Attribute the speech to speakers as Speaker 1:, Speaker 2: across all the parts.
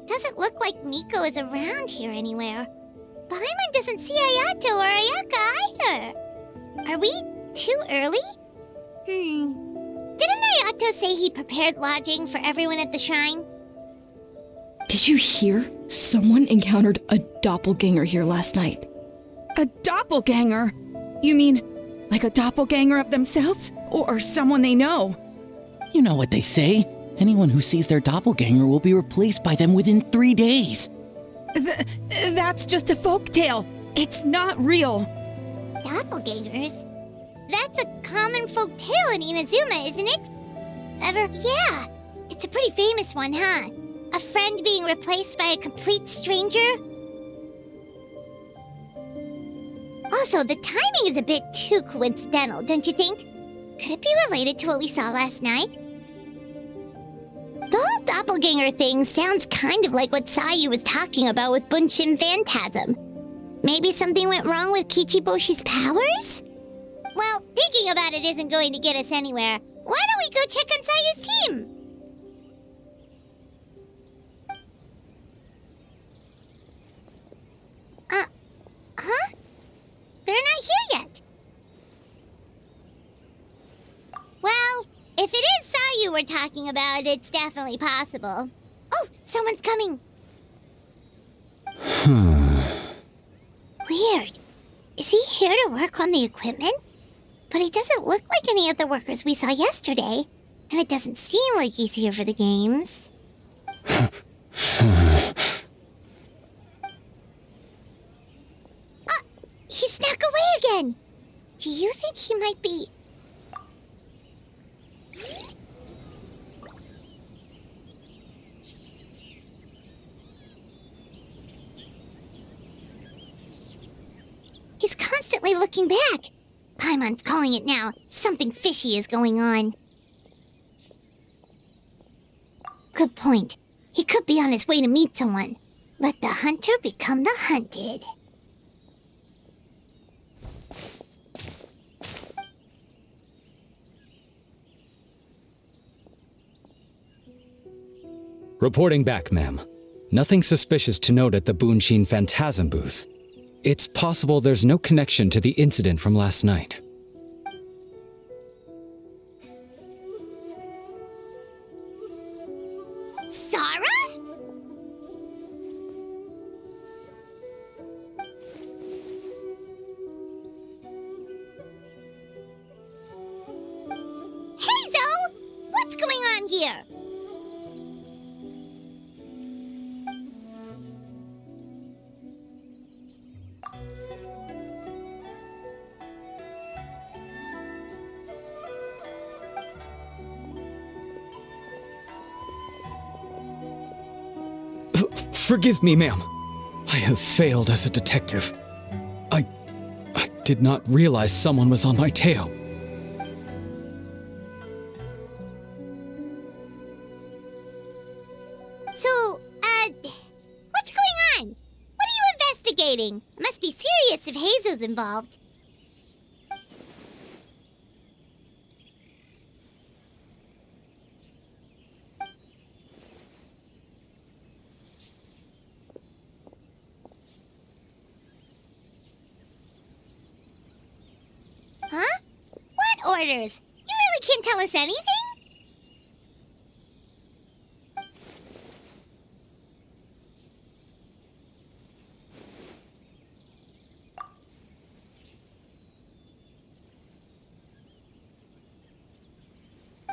Speaker 1: Doesn't look like Miko is around here anywhere. Paimon doesn't see Ayato or Ayaka either. Are we too early? Didn't Ayato say he prepared lodging for everyone at the shrine?
Speaker 2: Did you hear? Someone encountered a doppelganger here last night.
Speaker 3: A doppelganger? You mean, like a doppelganger of themselves? Or someone they know?
Speaker 4: You know what they say. Anyone who sees their doppelganger will be replaced by them within 3 days.
Speaker 3: That's just a folktale. It's not real.
Speaker 1: Doppelgangers? That's a common folk tale in Inazuma, isn't it? Yeah. It's a pretty famous one, huh? A friend being replaced by a complete stranger? Also, the timing is a bit too coincidental, don't you think? Could it be related to what we saw last night? The whole doppelganger thing sounds kind of like what Sayu was talking about with Bunshin Phantasm. Maybe something went wrong with Kichiboshi's powers? Well, thinking about it isn't going to get us anywhere. Why don't we go check on Sayu's team? Huh? They're not here yet. Well, if it is Sayu we're talking about, it's definitely possible. Oh, someone's coming. Weird. Is he here to work on the equipment? But he doesn't look like any of the workers we saw yesterday. And it doesn't seem like he's here for the games. He snuck away again! Do you think he might be... He's constantly looking back. Paimon's calling it now. Something fishy is going on. Good point. He could be on his way to meet someone. Let the hunter become the hunted.
Speaker 5: Reporting back, ma'am. Nothing suspicious to note at the Bunshin Phantasm booth. It's possible there's no connection to the incident from last night.
Speaker 1: Sarah? Hazel! What's going on here?
Speaker 5: Forgive me, ma'am. I have failed as a detective. I did not realize someone was on my tail.
Speaker 1: So, what's going on? What are you investigating? It must be serious if Hazel's involved. Huh? What orders? You really can't tell us anything?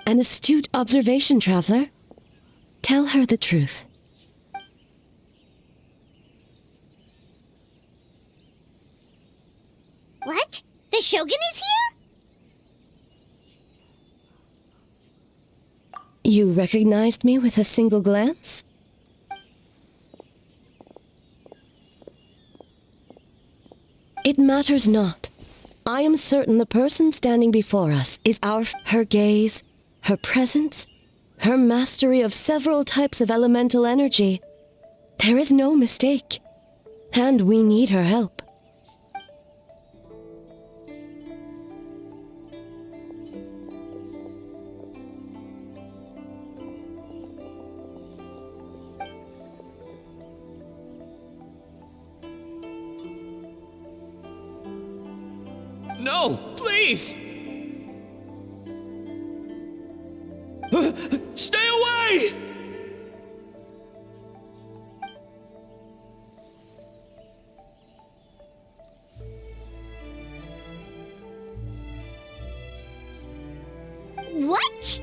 Speaker 2: An astute observation, traveler. Tell her the truth.
Speaker 1: What? The Shogun is here?
Speaker 2: You recognized me with a single glance? It matters not.
Speaker 6: I am certain the person standing before us is her gaze, her presence, her mastery of several types of elemental energy. There is no mistake, and we need her help.
Speaker 4: No, please! Stay away!
Speaker 1: What?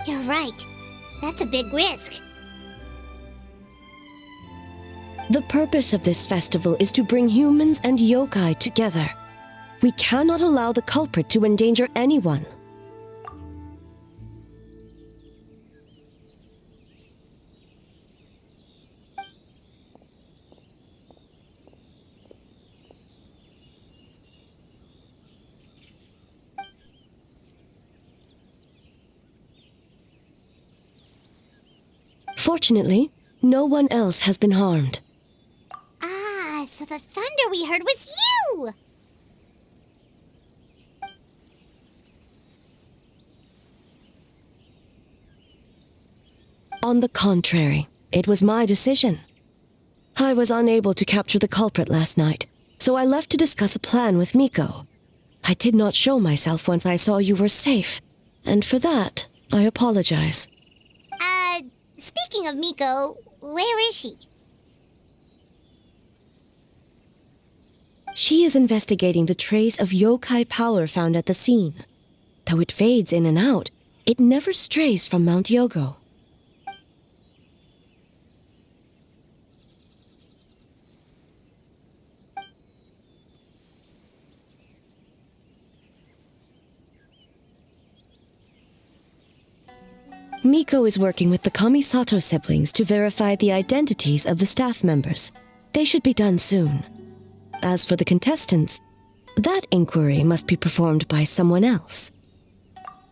Speaker 1: You're right. That's a big risk.
Speaker 6: The purpose of this festival is to bring humans and yokai together. We cannot allow the culprit to endanger anyone. Fortunately, no one else has been harmed.
Speaker 1: Ah, so the thunder we heard was you!
Speaker 6: On the contrary, it was my decision. I was unable to capture the culprit last night, so I left to discuss a plan with Miko. I did not show myself once I saw you were safe, and for that, I apologize.
Speaker 1: Speaking of Miko, where is she?
Speaker 6: She is investigating the trace of yokai power found at the scene. Though it fades in and out, it never strays from Mount Yogo. Miko is working with the Kamisato siblings to verify the identities of the staff members. They should be done soon. As for the contestants, that inquiry must be performed by someone else.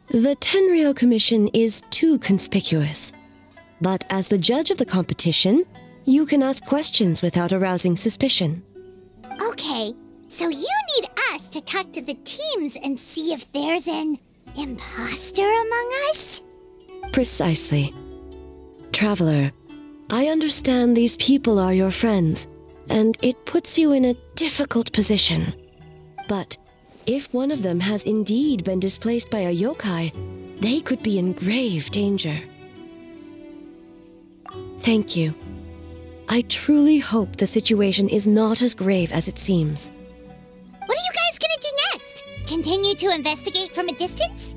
Speaker 6: The Tenryo Commission is too conspicuous. But as the judge of the competition, you can ask questions without arousing suspicion.
Speaker 1: Okay, so you need us to talk to the teams and see if there's an imposter among us?
Speaker 6: Precisely. Traveler, I understand these people are your friends, and it puts you in a difficult position. But if one of them has indeed been displaced by a yokai, they could be in grave danger. Thank you. I truly hope the situation is not as grave as it seems.
Speaker 1: What are you guys gonna do next? Continue to investigate from a distance?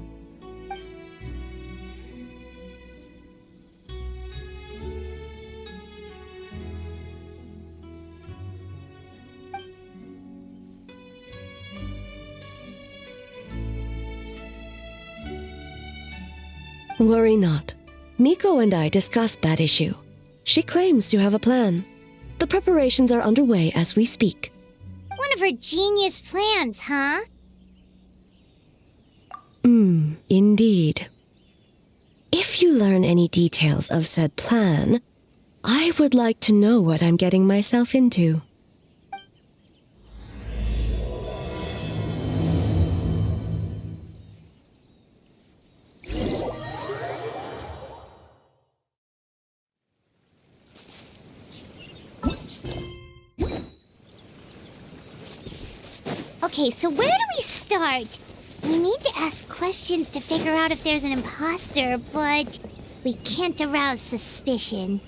Speaker 6: Worry not. Miko and I discussed that issue. She claims to have a plan. The preparations are underway as we speak.
Speaker 1: One of her genius plans, huh?
Speaker 6: Indeed. If you learn any details of said plan, I would like to know what I'm getting myself into.
Speaker 1: Okay, so where do we start? We need to ask questions to figure out if there's an imposter, but we can't arouse suspicion.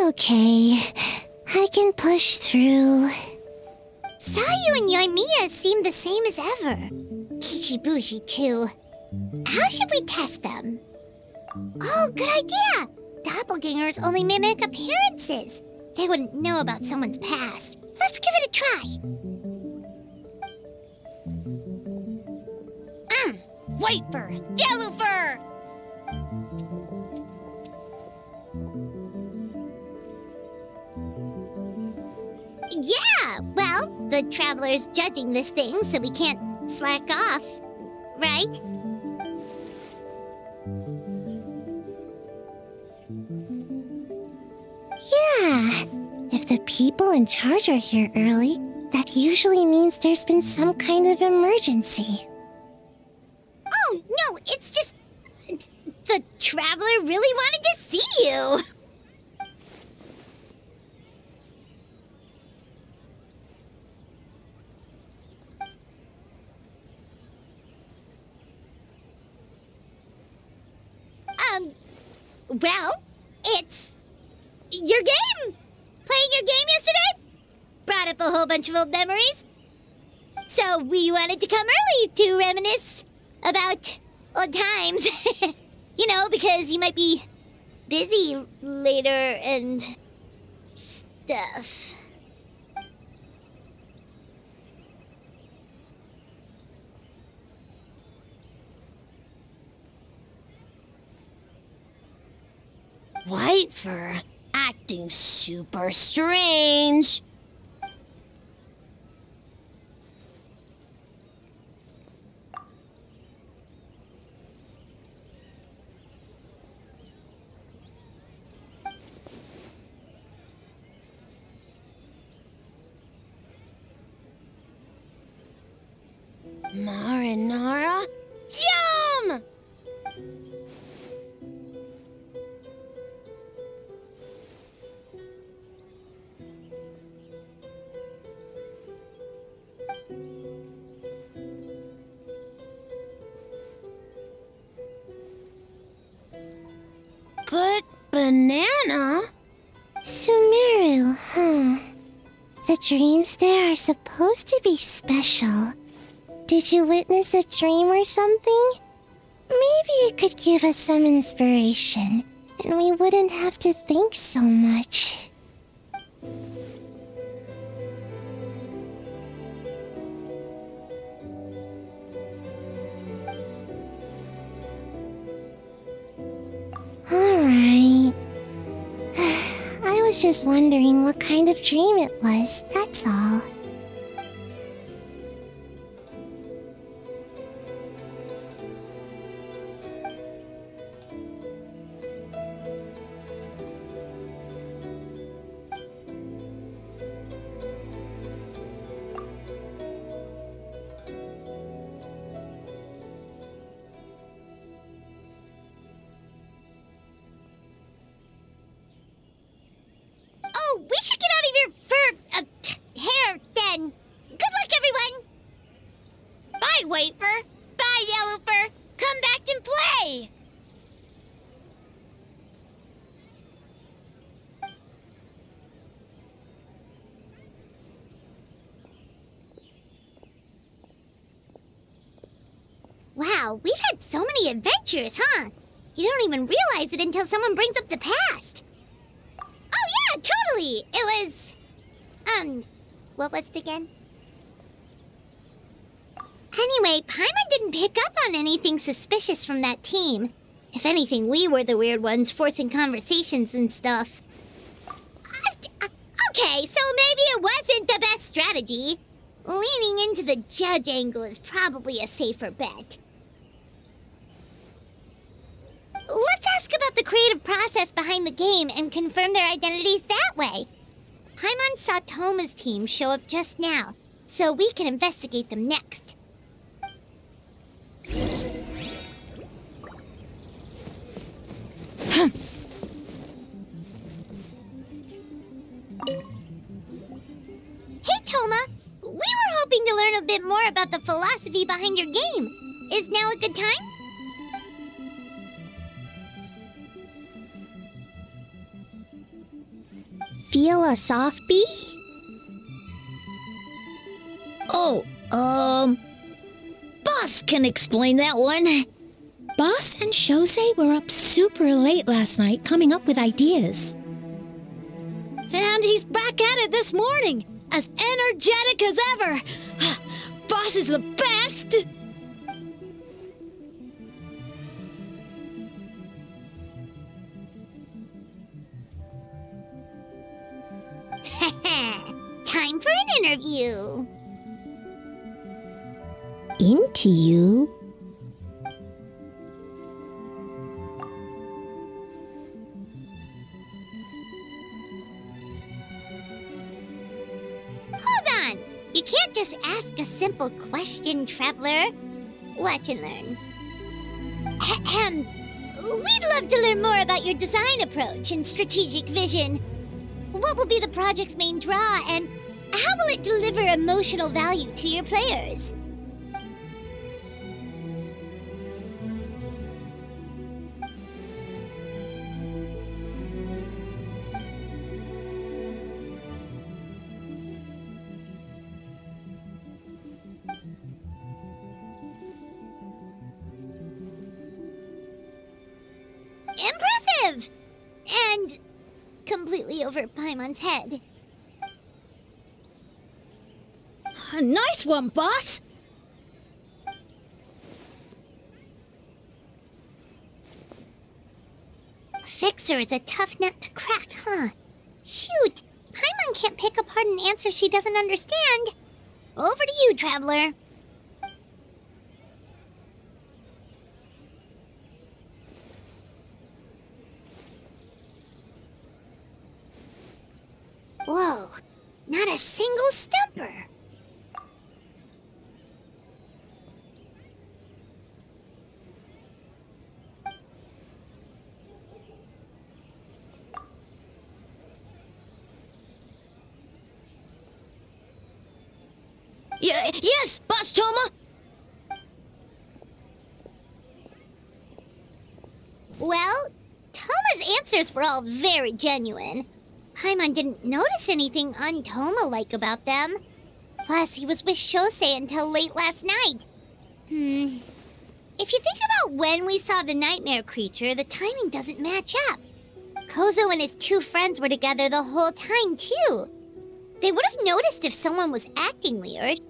Speaker 1: okay. I can push through. Sayu and Yoimiya seem the same as ever. Kichibushi, too. How should we test them? Oh, good idea! Doppelgangers only mimic appearances. They wouldn't know about someone's past. Let's give it a try. White fur! Yellow fur! Yeah, well, the Traveler's judging this thing, so we can't slack off, right? Yeah, if the people in charge are here early, that usually means there's been some kind of emergency. Oh, no, it's just... the Traveler really wanted to see you! Well, it's... your game! Playing your game yesterday? Brought up a whole bunch of old memories. So we wanted to come early to reminisce about old times. You know, because you might be busy later and stuff. White fur acting super strange. Marinara? Yum! Good banana? Sumeru, huh? The dreams there are supposed to be special. Did you witness a dream or something? Maybe it could give us some inspiration, and we wouldn't have to think so much. Alright. I was just wondering what kind of dream it was, that's all. Oh, we should get out of your hair then. Good luck, everyone. Bye, White Fur. Bye, Yellow Fur. Come back and play. Wow, we've had so many adventures, huh? You don't even realize it until someone brings up the past. Oh yeah, totally! It was... what was it again? Anyway, Paimon didn't pick up on anything suspicious from that team. If anything, we were the weird ones forcing conversations and stuff. Okay, so maybe it wasn't the best strategy. Leaning into the judge angle is probably a safer bet. Let's ask about the creative process behind the game and confirm their identities that way. Paimon saw Toma's team show up just now, so we can investigate them next. Hey, Toma! We were hoping to learn a bit more about the philosophy behind your game. Is now a good time? feel a soft bee?
Speaker 7: Oh, Boss can explain that one.
Speaker 1: Boss and Shosei were up super late last night coming up with ideas.
Speaker 7: And he's back at it this morning, as energetic as ever. Boss is the best!
Speaker 1: Time for an interview. Into you? Hold on! You can't just ask a simple question, Traveler. Watch and learn. Ahem. We'd love to learn more about your design approach and strategic vision. What will be the project's main draw, and how will it deliver emotional value to your players? Impressive! And completely over Paimon's head.
Speaker 7: A nice one, Boss!
Speaker 1: Fixer is a tough nut to crack, huh? Shoot! Paimon can't pick apart an answer she doesn't understand. Over to you, Traveler. Whoa, not a single stumper.
Speaker 7: Yes, Boss Toma!
Speaker 1: Well, Toma's answers were all very genuine. Paimon didn't notice anything un-Toma-like about them. Plus, he was with Shosei until late last night. If you think about when we saw the nightmare creature, the timing doesn't match up. Kozo and his two friends were together the whole time, too. They would have noticed if someone was acting weird.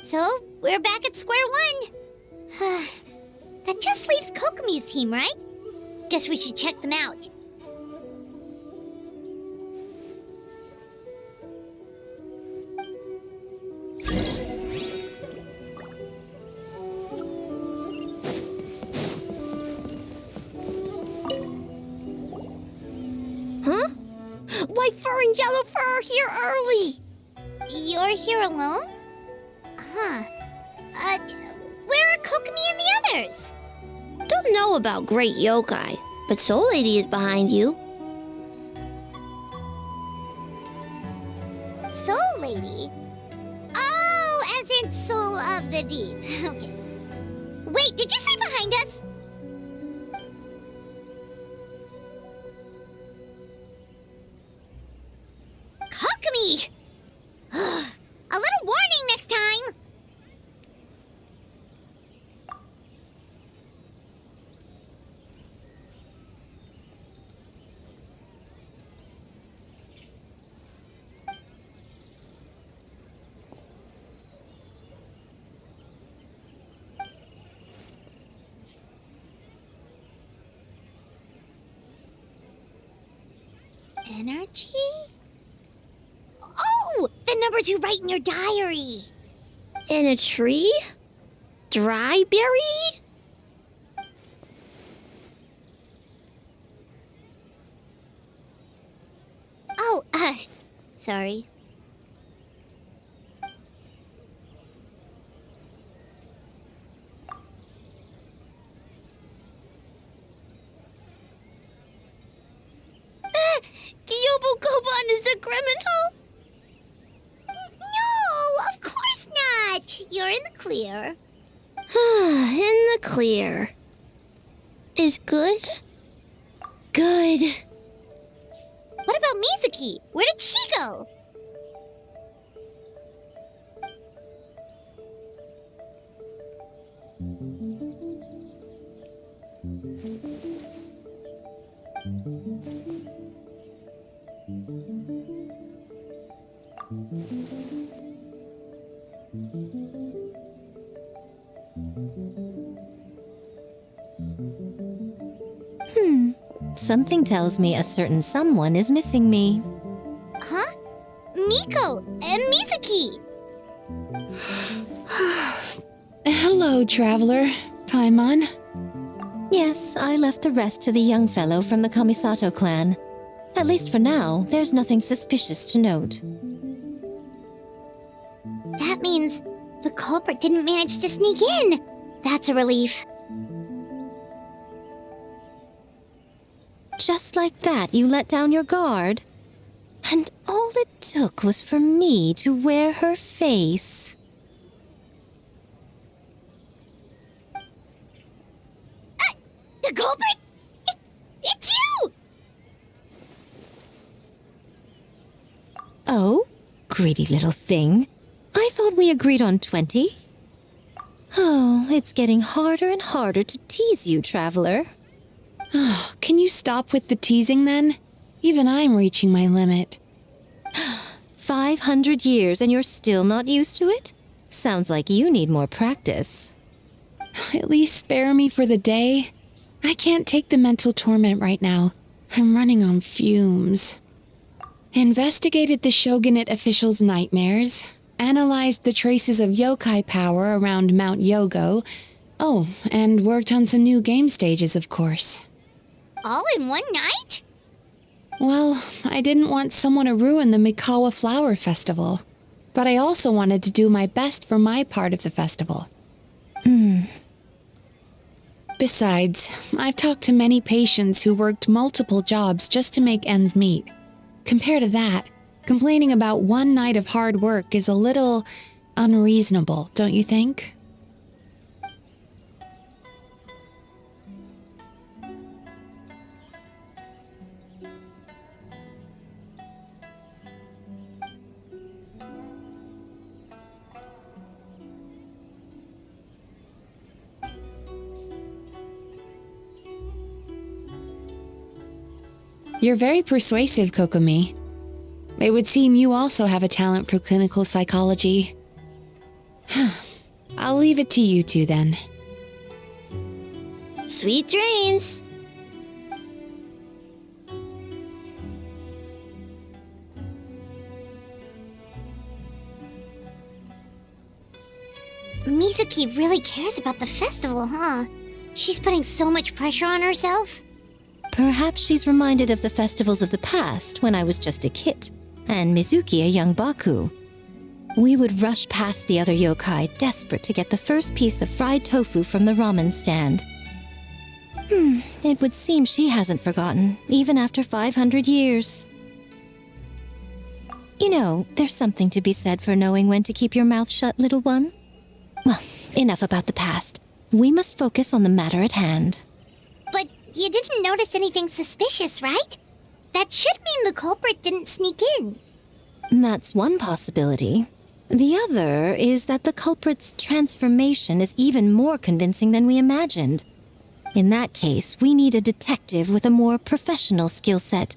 Speaker 1: So, we're back at square one. That just leaves Kokomi's team, right? Guess we should check them out.
Speaker 7: Huh? White fur and yellow fur are here early!
Speaker 1: You're here alone? Huh. Where are Kokomi and the others?
Speaker 7: Don't know about Great Yokai, but Soul Lady is behind you.
Speaker 1: Soul Lady? Oh, as in Soul of the Deep. Okay. Wait, did you say behind us? Kokomi! A little warning next time! Energy? Oh! The numbers you write in your diary!
Speaker 7: In a tree? Dry berry?
Speaker 1: Oh, sorry.
Speaker 7: Kyobo Koban is a criminal?
Speaker 1: No, of course not! You're in the clear.
Speaker 7: In the clear. Is good? Good.
Speaker 1: about Mizuki? Where did she go?
Speaker 8: Something tells me a certain someone is missing me.
Speaker 1: Huh? Miko and Mizuki!
Speaker 2: Hello, traveler. Paimon.
Speaker 8: Yes, I left the rest to the young fellow from the Kamisato clan. At least for now, there's nothing suspicious to note.
Speaker 1: That means the culprit didn't manage to sneak in. That's a relief.
Speaker 8: Just like that, you let down your guard? And all it took was for me to wear her face.
Speaker 1: The culprit? It's you!
Speaker 8: Oh, greedy little thing. I thought we agreed on 20. Oh, it's getting harder and harder to tease you, traveler.
Speaker 2: Oh, can you stop with the teasing then? Even I'm reaching my limit.
Speaker 8: 500 years and you're still not used to it? Sounds like you need more practice.
Speaker 2: At least spare me for the day. I can't take the mental torment right now. I'm running on fumes. Investigated the shogunate officials' nightmares. Analyzed the traces of yokai power around Mount Yogo. Oh, and worked on some new game stages, of course.
Speaker 1: All in one night?
Speaker 2: Well, I didn't want someone to ruin the Mikawa Flower Festival. But I also wanted to do my best for my part of the festival. Besides, I've talked to many patients who worked multiple jobs just to make ends meet. Compared to that, complaining about one night of hard work is a little unreasonable, don't you think? You're very persuasive, Kokomi. It would seem you also have a talent for clinical psychology. I'll leave it to you two then.
Speaker 1: Sweet dreams! Mizuki really cares about the festival, huh? She's putting so much pressure on herself.
Speaker 8: Perhaps she's reminded of the festivals of the past when I was just a kid, and Mizuki a young Baku. We would rush past the other yokai, desperate to get the first piece of fried tofu from the ramen stand. It would seem she hasn't forgotten, even after 500 years. You know, there's something to be said for knowing when to keep your mouth shut, little one. Well, enough about the past. We must focus on the matter at hand.
Speaker 1: But you didn't notice anything suspicious, right? That should mean the culprit didn't sneak in.
Speaker 8: That's one possibility. The other is that the culprit's transformation is even more convincing than we imagined. In that case, we need a detective with a more professional skill set.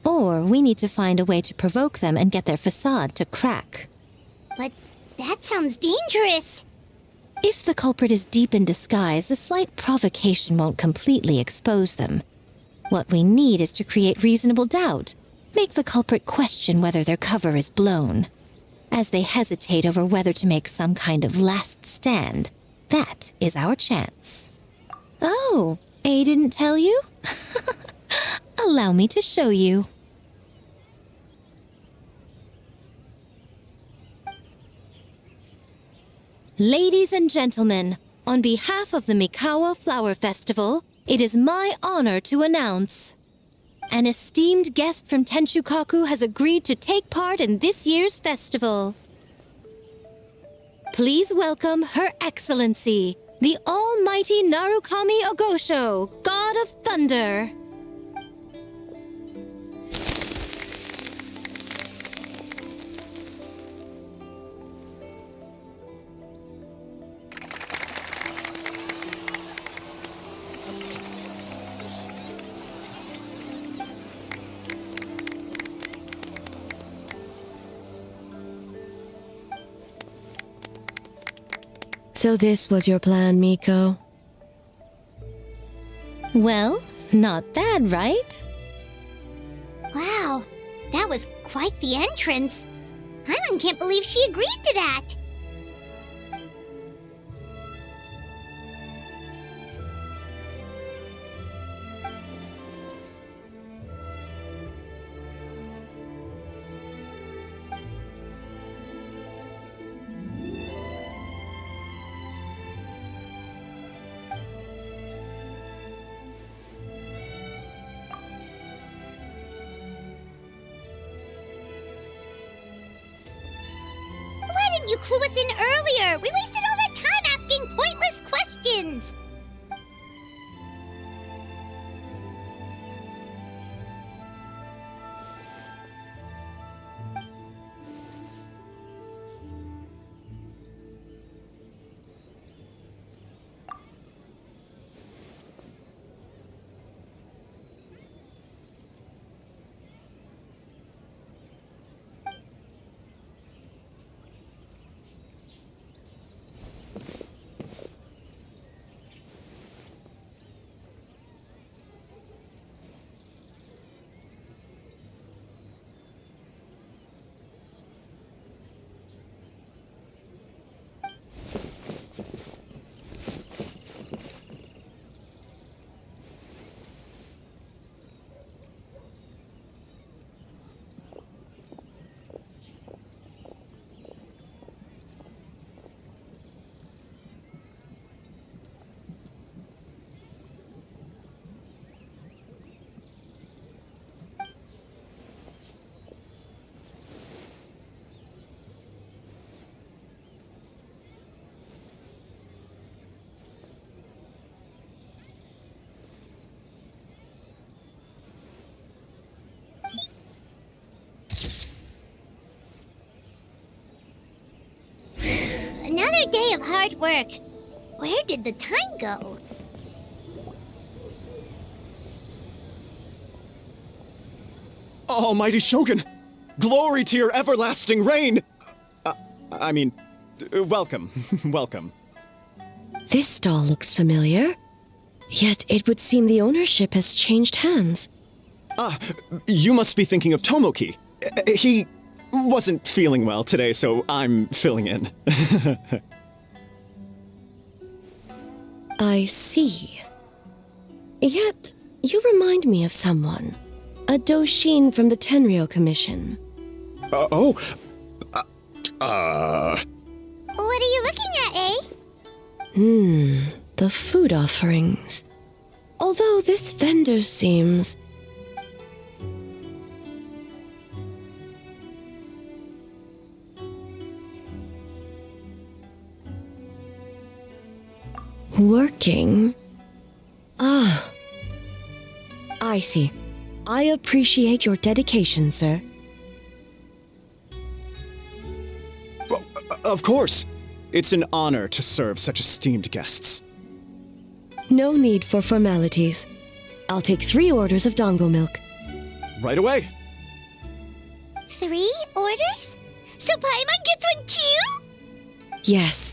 Speaker 8: Or we need to find a way to provoke them and get their facade to crack.
Speaker 1: But that sounds dangerous.
Speaker 8: If the culprit is deep in disguise, a slight provocation won't completely expose them. What we need is to create reasonable doubt. Make the culprit question whether their cover is blown. As they hesitate over whether to make some kind of last stand, that is our chance. Oh, A didn't tell you? Allow me to show you. Ladies and gentlemen, on behalf of the Mikawa Flower Festival, it is my honor to announce an esteemed guest from Tenshukaku has agreed to take part in this year's festival. Please welcome Her Excellency, the Almighty Narukami Ogosho, God of Thunder.
Speaker 6: So this was your plan, Miko?
Speaker 8: Well, not bad, right?
Speaker 1: Wow, that was quite the entrance. Paimon can't believe she agreed to that. Why didn't you clue us in earlier? We wasted all that time asking pointless questions. Another day of hard work. Where did the time go?
Speaker 9: Almighty Shogun! Glory to your everlasting reign! Welcome. Welcome.
Speaker 6: This stall looks familiar. Yet it would seem the ownership has changed hands.
Speaker 9: You must be thinking of Tomoki. He wasn't feeling well today, so I'm filling in.
Speaker 6: I see. Yet, you remind me of someone. A Doshin from the Tenryo Commission.
Speaker 1: What are you looking at, eh?
Speaker 6: The food offerings. Although this vendor seems... working? Ah. I see. I appreciate your dedication, sir.
Speaker 9: Well, of course. It's an honor to serve such esteemed guests.
Speaker 6: No need for formalities. I'll take 3 orders of dango milk.
Speaker 9: Right away.
Speaker 1: 3 orders? So Paimon gets one too?
Speaker 6: Yes.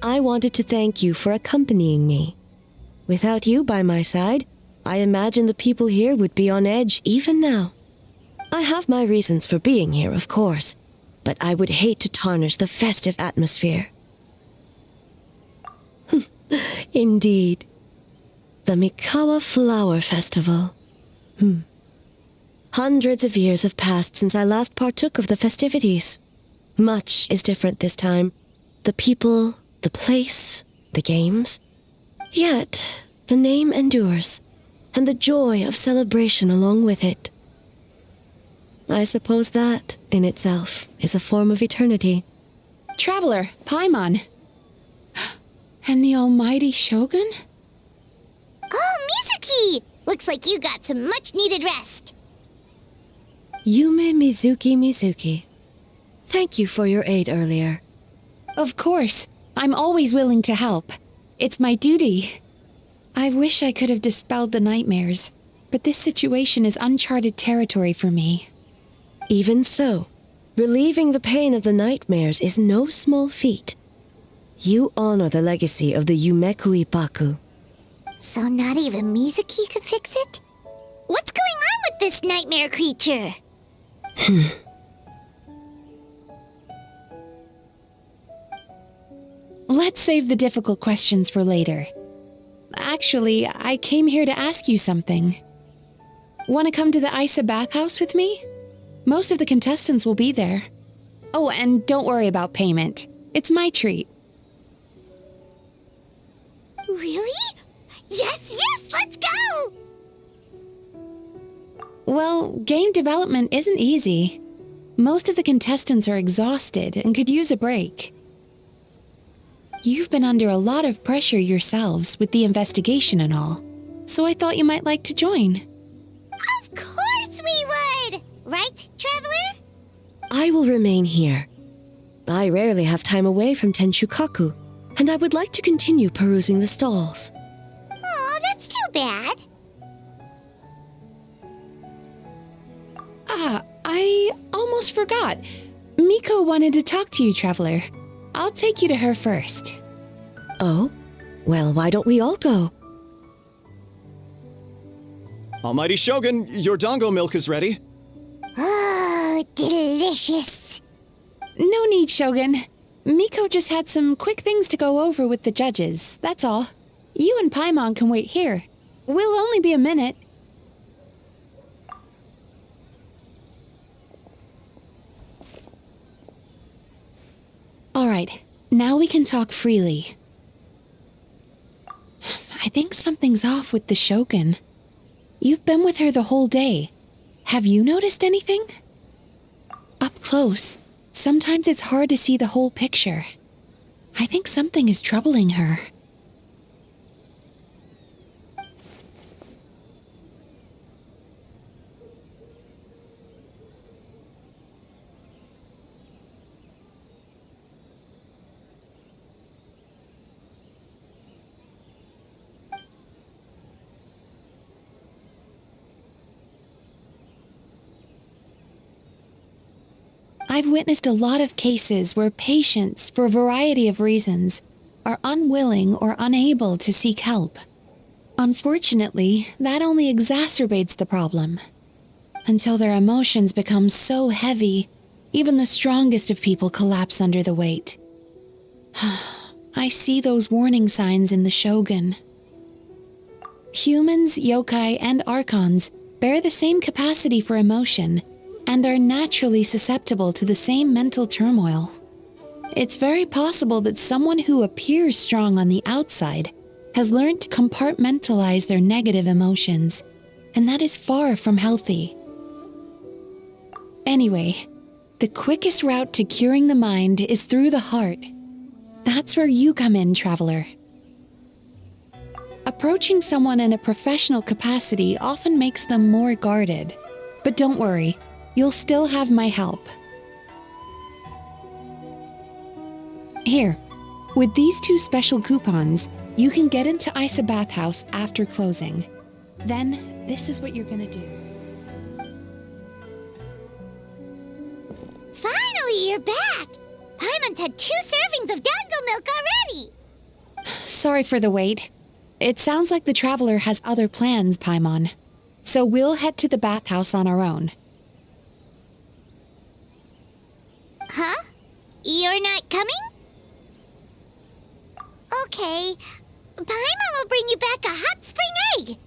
Speaker 6: I wanted to thank you for accompanying me. Without you by my side, I imagine the people here would be on edge even now. I have my reasons for being here, of course, but I would hate to tarnish the festive atmosphere. Indeed. The Mikawa Flower Festival. Hundreds of years have passed since I last partook of the festivities. Much is different this time. The people, the place, the games. Yet, the name endures, and the joy of celebration along with it. I suppose that, in itself, is a form of eternity.
Speaker 2: Traveler, Paimon. And the almighty Shogun?
Speaker 1: Oh, Mizuki! Looks like you got some much-needed rest.
Speaker 6: Yume Mizuki. Thank you for your aid earlier.
Speaker 2: Of course. I'm always willing to help. It's my duty. I wish I could have dispelled the nightmares, but this situation is uncharted territory for me.
Speaker 6: Even so, relieving the pain of the nightmares is no small feat. You honor the legacy of the Yumekui Baku.
Speaker 1: So not even Mizuki could fix it? What's going on with this nightmare creature?
Speaker 2: Let's save the difficult questions for later. Actually, I came here to ask you something. Want to come to the Isa bathhouse with me? Most of the contestants will be there. Oh, and don't worry about payment. It's my treat.
Speaker 1: Really? Yes, let's go!
Speaker 2: Well, game development isn't easy. Most of the contestants are exhausted and could use a break. You've been under a lot of pressure yourselves with the investigation and all, so I thought you might like to join.
Speaker 1: Of course we would! Right, Traveler?
Speaker 6: I will remain here. I rarely have time away from Tenshukaku, and I would like to continue perusing the stalls.
Speaker 1: Aw, that's too bad.
Speaker 2: I almost forgot. Miko wanted to talk to you, Traveler. I'll take you to her first.
Speaker 6: Oh? Well, why don't we all go?
Speaker 9: Almighty Shogun, your dango milk is ready.
Speaker 1: Oh, delicious.
Speaker 2: No need, Shogun. Miko just had some quick things to go over with the judges, that's all. You and Paimon can wait here. We'll only be a minute. Alright, now we can talk freely. I think something's off with the Shogun. You've been with her the whole day. Have you noticed anything? Up close, sometimes it's hard to see the whole picture. I think something is troubling her. I've witnessed a lot of cases where patients, for a variety of reasons, are unwilling or unable to seek help. Unfortunately, that only exacerbates the problem. Until their emotions become so heavy, even the strongest of people collapse under the weight. I see those warning signs in the Shogun. Humans, yokai, and archons bear the same capacity for emotion and are naturally susceptible to the same mental turmoil. It's very possible that someone who appears strong on the outside has learned to compartmentalize their negative emotions, and that is far from healthy. Anyway, the quickest route to curing the mind is through the heart. That's where you come in, Traveler. Approaching someone in a professional capacity often makes them more guarded. But don't worry, you'll still have my help. Here, with these 2 special coupons, you can get into Isa Bathhouse after closing. Then, this is what you're gonna do.
Speaker 1: Finally, you're back! Paimon's had 2 servings of dango milk already!
Speaker 2: Sorry for the wait. It sounds like the Traveler has other plans, Paimon. So we'll head to the bathhouse on our own.
Speaker 1: Huh? You're not coming? Okay. Paimon will bring you back a hot spring egg!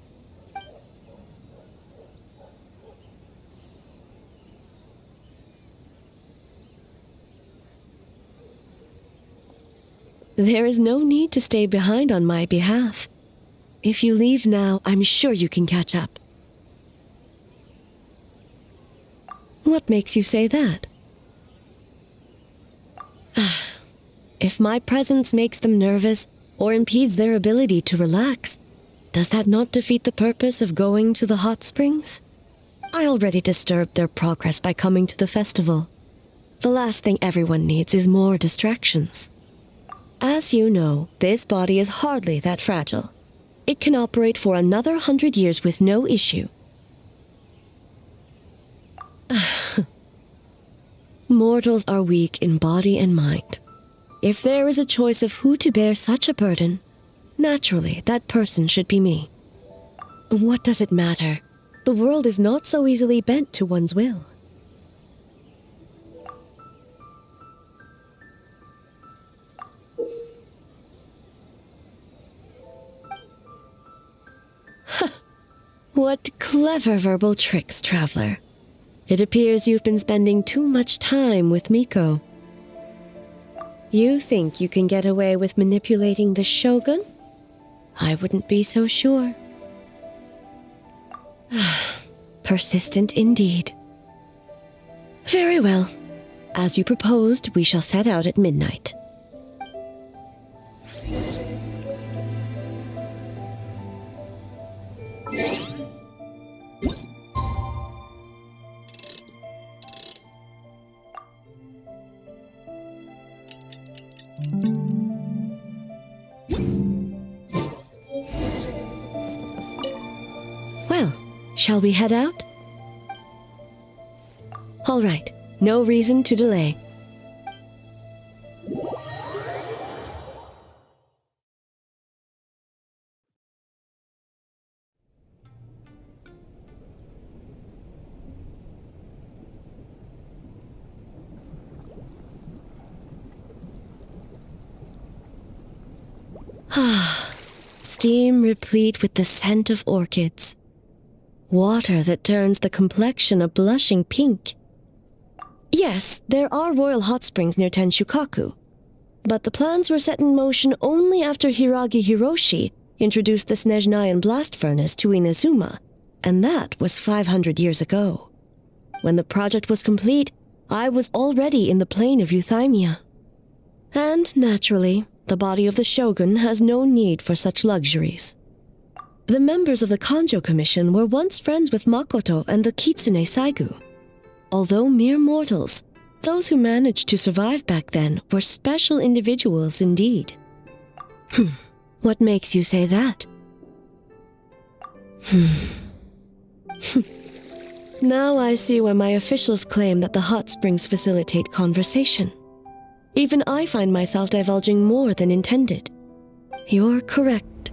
Speaker 6: There is no need to stay behind on my behalf. If you leave now, I'm sure you can catch up. What makes you say that? If my presence makes them nervous or impedes their ability to relax, does that not defeat the purpose of going to the hot springs? I already disturbed their progress by coming to the festival. The last thing everyone needs is more distractions. As you know, this body is hardly that fragile. It can operate for another 100 years with no issue. Mortals are weak in body and mind. If there is a choice of who to bear such a burden, naturally that person should be me. What does it matter? The world is not so easily bent to one's will. What clever verbal tricks, traveler. It appears you've been spending too much time with Miko. You think you can get away with manipulating the Shogun? I wouldn't be so sure. Persistent indeed. Very well. As you proposed, we shall set out at midnight. Well, shall we head out? All right, no reason to delay. Steam replete with the scent of orchids. Water that turns the complexion a blushing pink. Yes, there are royal hot springs near Tenshukaku, but the plans were set in motion only after Hiragi Hiroshi introduced the Snezhnayan blast furnace to Inazuma, and that was 500 years ago. When the project was complete, I was already in the plain of Euthymia. And, naturally, the body of the Shogun has no need for such luxuries. The members of the Kanjo Commission were once friends with Makoto and the Kitsune Saigu. Although mere mortals, those who managed to survive back then were special individuals indeed. What makes you say that? Now I see why my officials claim that the hot springs facilitate conversation. Even I find myself divulging more than intended. You're correct.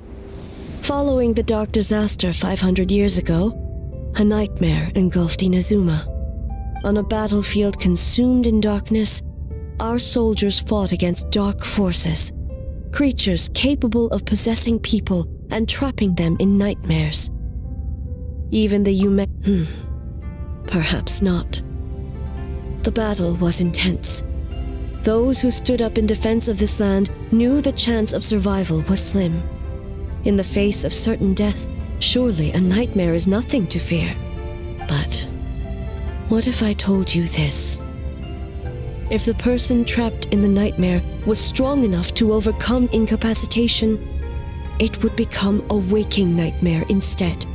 Speaker 6: Following the dark disaster 500 years ago, a nightmare engulfed Inazuma. On a battlefield consumed in darkness, our soldiers fought against dark forces, creatures capable of possessing people and trapping them in nightmares. Even the perhaps not. The battle was intense. Those who stood up in defense of this land knew the chance of survival was slim. In the face of certain death, surely a nightmare is nothing to fear. But what if I told you this? If the person trapped in the nightmare was strong enough to overcome incapacitation, it would become a waking nightmare instead.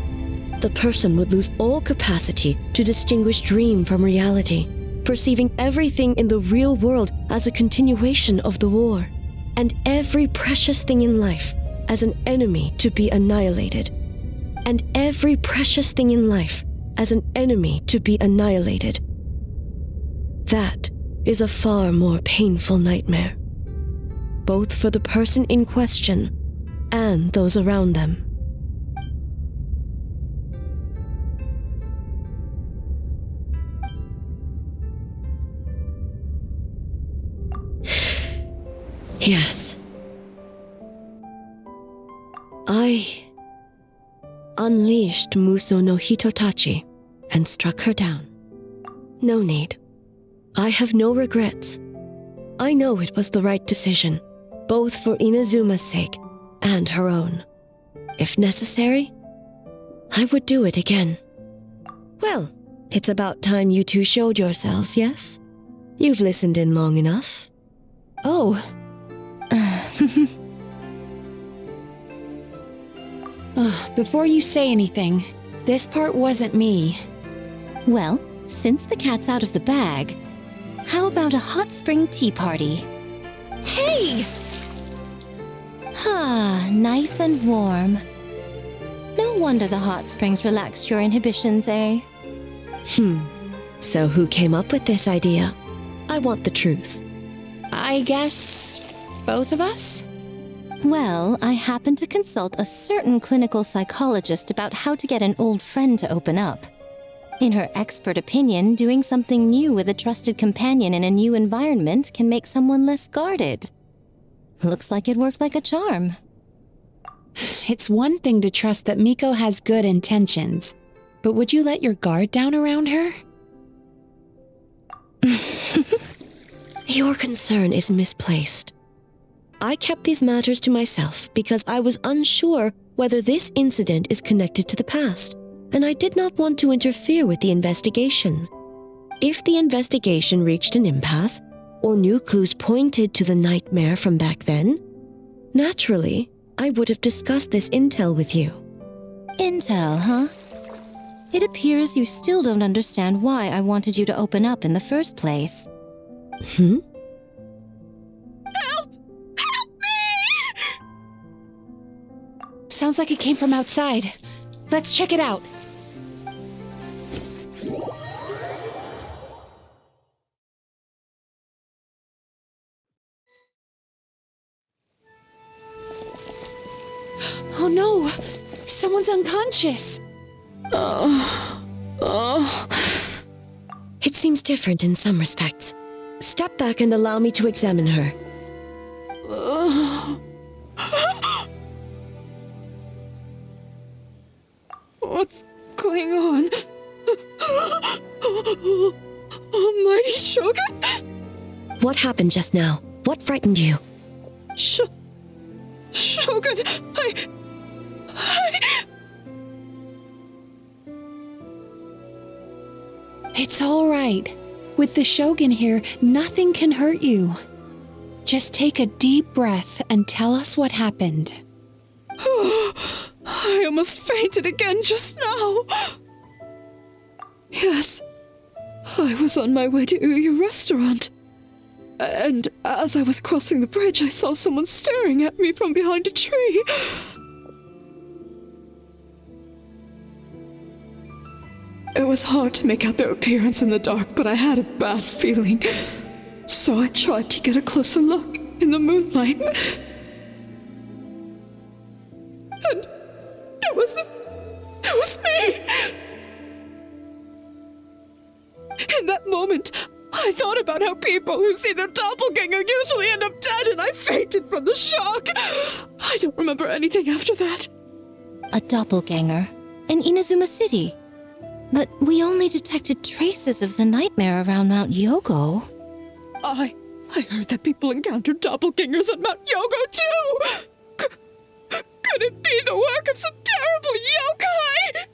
Speaker 6: The person would lose all capacity to distinguish dream from reality, perceiving everything in the real world as a continuation of the war, and every precious thing in life as an enemy to be annihilated. And every precious thing in life as an enemy to be annihilated. That is a far more painful nightmare, both for the person in question and those around them. Yes. I unleashed Muso no Hitotachi and struck her down. No need. I have no regrets. I know it was the right decision, both for Inazuma's sake and her own. If necessary, I would do it again. Well, it's about time you two showed yourselves, yes? You've listened in long enough.
Speaker 2: Oh. Before you say anything, this part wasn't me.
Speaker 8: Well, since the cat's out of the bag, how about a hot spring tea party?
Speaker 2: Hey!
Speaker 8: Ah, nice and warm. No wonder the hot springs relaxed your inhibitions, eh?
Speaker 6: So who came up with this idea? I want the truth.
Speaker 2: I guess Both of us?
Speaker 8: Well, I happened to consult a certain clinical psychologist about how to get an old friend to open up. In her expert opinion, doing something new with a trusted companion in a new environment can make someone less guarded. Looks like it worked like a charm.
Speaker 2: It's one thing to trust that Miko has good intentions, but would you let your guard down around her?
Speaker 6: Your concern is misplaced. I kept these matters to myself because I was unsure whether this incident is connected to the past, and I did not want to interfere with the investigation. If the investigation reached an impasse, or new clues pointed to the nightmare from back then, naturally, I would have discussed this intel with you.
Speaker 8: Intel, huh? It appears you still don't understand why I wanted you to open up in the first place.
Speaker 6: Hmm?
Speaker 2: Sounds like it came from outside. Let's check it out. Oh no! Someone's unconscious!
Speaker 6: It seems different in some respects. Step back and allow me to examine her.
Speaker 3: What's going on? Almighty Shogun?
Speaker 6: What happened just now? What frightened you?
Speaker 3: Shogun,
Speaker 2: It's all right. With the Shogun here, nothing can hurt you. Just take a deep breath and tell us what happened.
Speaker 3: I almost fainted again just now. Yes, I was on my way to your restaurant. And as I was crossing the bridge, I saw someone staring at me from behind a tree. It was hard to make out their appearance in the dark, but I had a bad feeling. So I tried to get a closer look in the moonlight. And it was me! In that moment, I thought about how people who see their doppelganger usually end up dead, and I fainted from the shock. I don't remember anything after that.
Speaker 8: A doppelganger in Inazuma City. But we only detected traces of the nightmare around Mount Yogo.
Speaker 3: I heard that people encountered doppelgangers at Mount Yogo too! Could it be the work of some terrible yokai?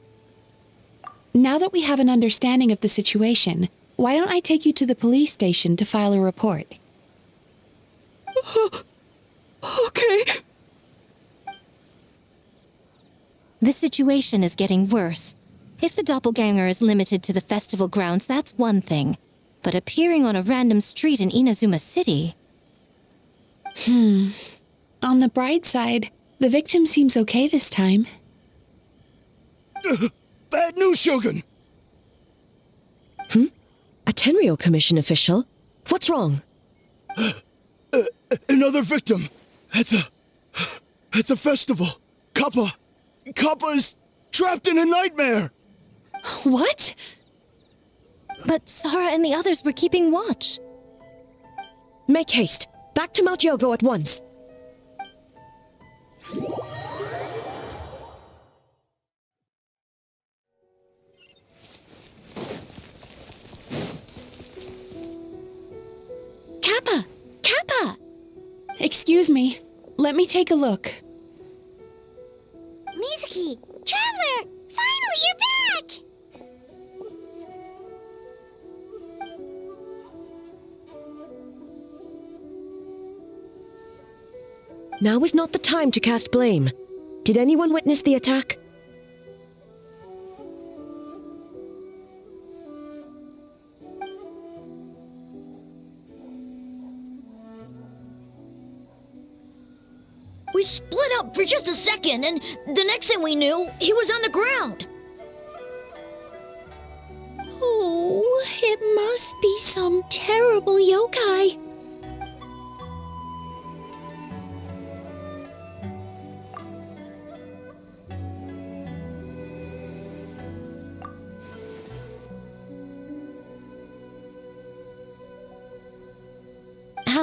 Speaker 2: Now that we have an understanding of the situation, why don't I take you to the police station to file a report?
Speaker 3: Okay.
Speaker 8: The situation is getting worse. If the doppelganger is limited to the festival grounds, that's one thing. But appearing on a random street in Inazuma City...
Speaker 2: On the bright side, the victim seems okay this time.
Speaker 10: Bad news, Shogun!
Speaker 6: A Tenryo Commission official? What's wrong?
Speaker 10: Another victim! At the festival! Kappa is trapped in a nightmare!
Speaker 2: What?
Speaker 8: But Sara and the others were keeping watch.
Speaker 6: Make haste. Back to Mount Yogo at once.
Speaker 7: Kappa! Kappa!
Speaker 2: Excuse me. Let me take a look.
Speaker 1: Mizuki! Traveler! Finally, you're back!
Speaker 6: Now is not the time to cast blame. Did anyone witness the attack?
Speaker 7: We split up for just a second, and the next thing we knew, he was on the ground.
Speaker 2: Oh, it must be some terrible yokai.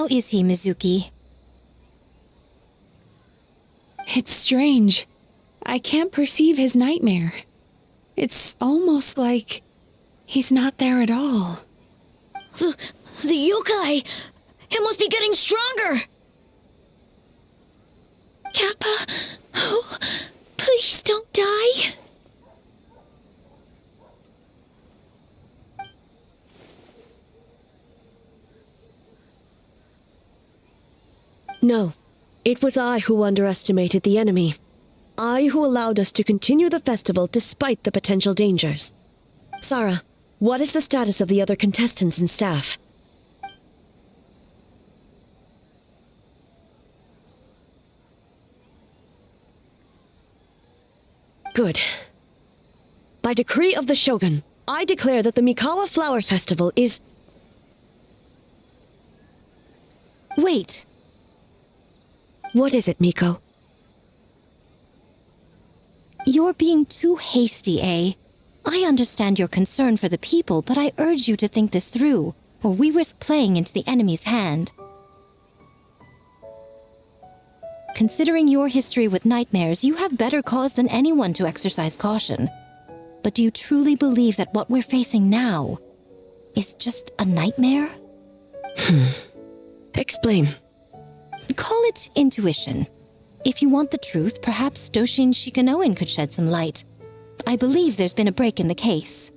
Speaker 8: How is he, Mizuki?
Speaker 2: It's strange. I can't perceive his nightmare. It's almost like he's not there at all.
Speaker 7: The yokai! It must be getting stronger! Kappa, oh, please don't die.
Speaker 6: No, it was I who underestimated the enemy. I who allowed us to continue the festival despite the potential dangers. Sarah, what is the status of the other contestants and staff? Good. By decree of the Shogun, I declare that the Mikawa Flower Festival is...
Speaker 8: Wait.
Speaker 6: What is it, Miko?
Speaker 8: You're being too hasty, eh? I understand your concern for the people, but I urge you to think this through, or we risk playing into the enemy's hand. Considering your history with nightmares, you have better cause than anyone to exercise caution. But do you truly believe that what we're facing now is just a nightmare?
Speaker 6: Explain.
Speaker 8: Call it intuition. If you want the truth, perhaps Doshin Shikanoin could shed some light. I believe there's been a break in the case.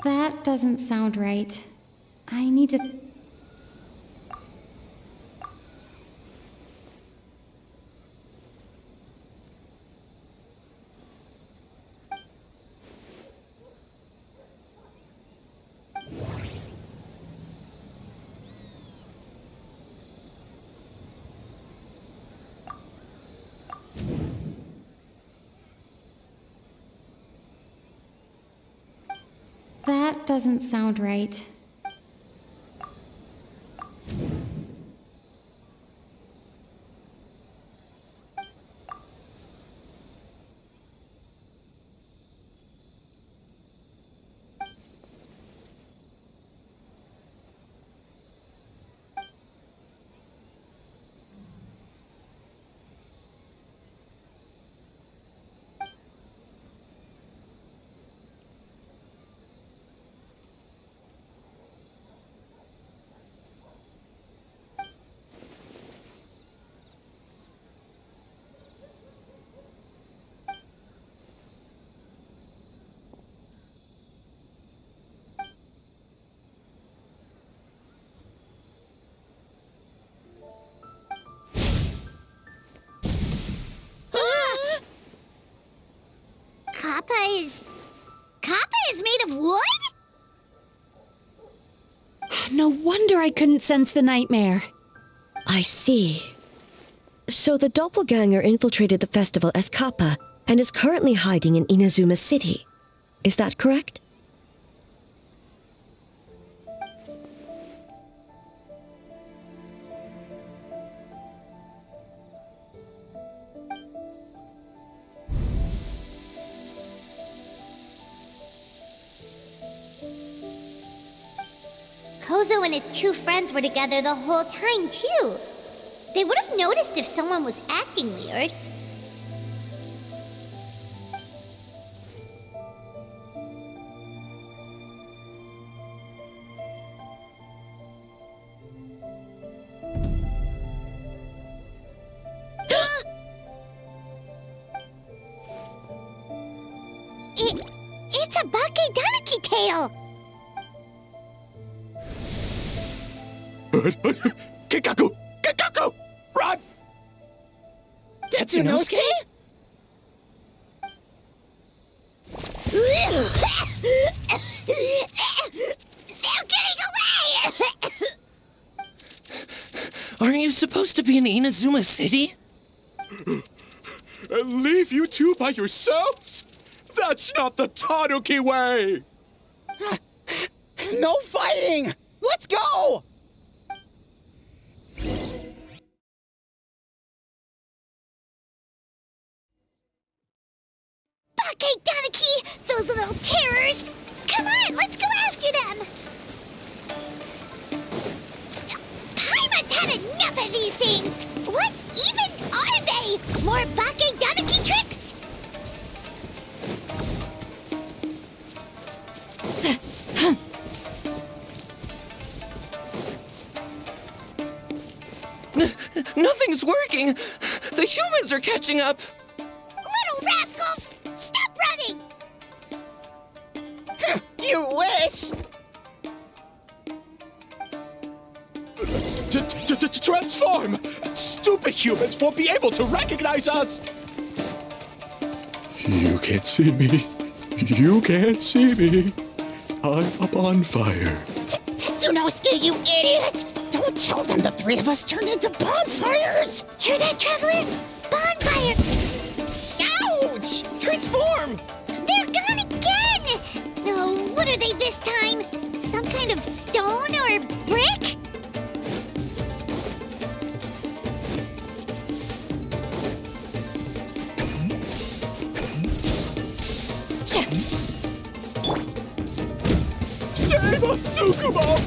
Speaker 11: That doesn't sound right. I need to... That doesn't sound right.
Speaker 1: Kappa is made of wood?
Speaker 2: No wonder I couldn't sense the nightmare.
Speaker 6: I see. So the doppelganger infiltrated the festival as Kappa and is currently hiding in Inazuma City. Is that correct?
Speaker 1: Kozo and his two friends were together the whole time, too. They would have noticed if someone was acting weird. It's a bucket! tail!
Speaker 10: Kikaku! Kikaku! Run!
Speaker 4: Tetsunosuke?
Speaker 1: They're getting away!
Speaker 4: Aren't you supposed to be in Inazuma City?
Speaker 10: And leave you two by yourselves? That's not the Tanuki way!
Speaker 12: No fighting! Let's go!
Speaker 1: Bakei Tanuki! Those little terrors! Come on, let's go after them! Paimon's had enough of these things! What even are they? More Bakei Tanuki tricks?
Speaker 4: Nothing's working! The humans are catching up!
Speaker 1: Little rascals! Stop running!
Speaker 12: You wish!
Speaker 10: Transform! Stupid humans won't be able to recognize us! You can't see me. You can't see me. I'm up on fire.
Speaker 12: Tetsunosuke, you idiot! Don't tell them the three of us turned into bonfires!
Speaker 1: Hear that, Traveler? Bonfire!
Speaker 12: Ouch! Transform!
Speaker 1: They're gone again! Oh, what are they this time? Some kind of stone or brick?
Speaker 10: Save us, Tsukumo!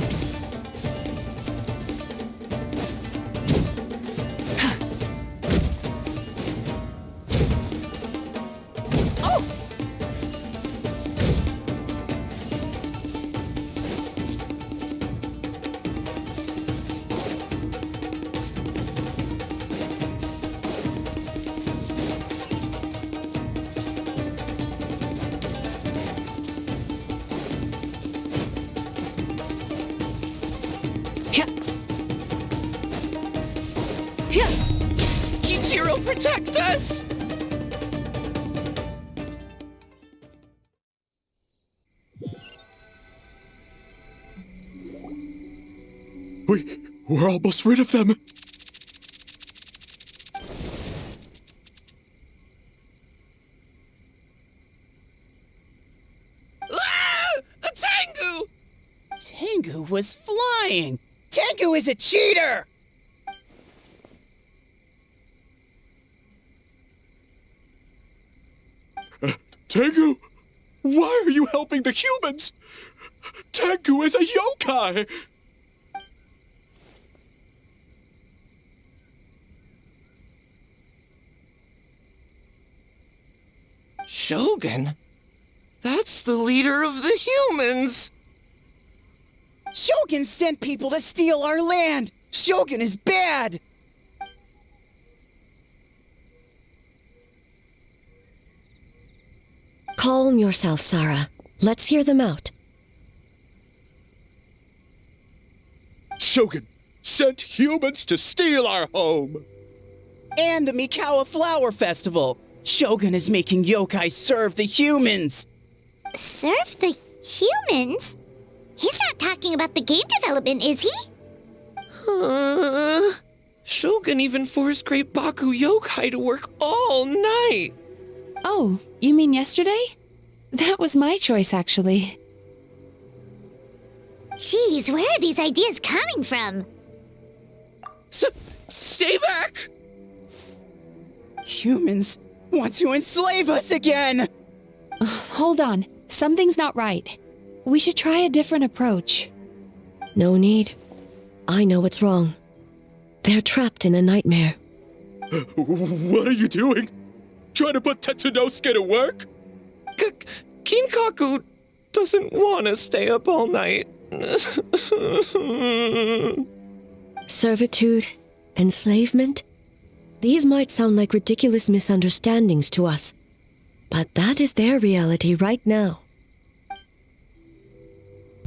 Speaker 4: Kichiro, protect us!
Speaker 10: We're almost rid of them.
Speaker 4: Ah! A Tengu!
Speaker 12: Tengu was flying! Tengu is a cheater!
Speaker 10: Tengu, why are you helping the humans? Tengu is a yokai!
Speaker 4: Shogun? That's the leader of the humans!
Speaker 12: Shogun sent people to steal our land! Shogun is bad!
Speaker 6: Calm yourself, Sarah. Let's hear them out.
Speaker 10: Shogun sent humans to steal our home!
Speaker 12: And the Mikawa Flower Festival! Shogun is making yokai serve the humans!
Speaker 1: Serve the humans? He's not talking about the game development, is he?
Speaker 4: Shogun even forced Great Baku Yokai to work all night!
Speaker 2: Oh, you mean yesterday? That was my choice, actually.
Speaker 1: Jeez, where are these ideas coming from?
Speaker 4: Stay back!
Speaker 12: Humans want to enslave us again!
Speaker 2: Hold on. Something's not right. We should try a different approach.
Speaker 6: No need. I know what's wrong. They're trapped in a nightmare.
Speaker 10: What are you doing? Trying to put Tetsunosuke to work?
Speaker 4: Kinkaku doesn't want to stay up all night.
Speaker 6: Servitude, enslavement? These might sound like ridiculous misunderstandings to us, but that is their reality right now.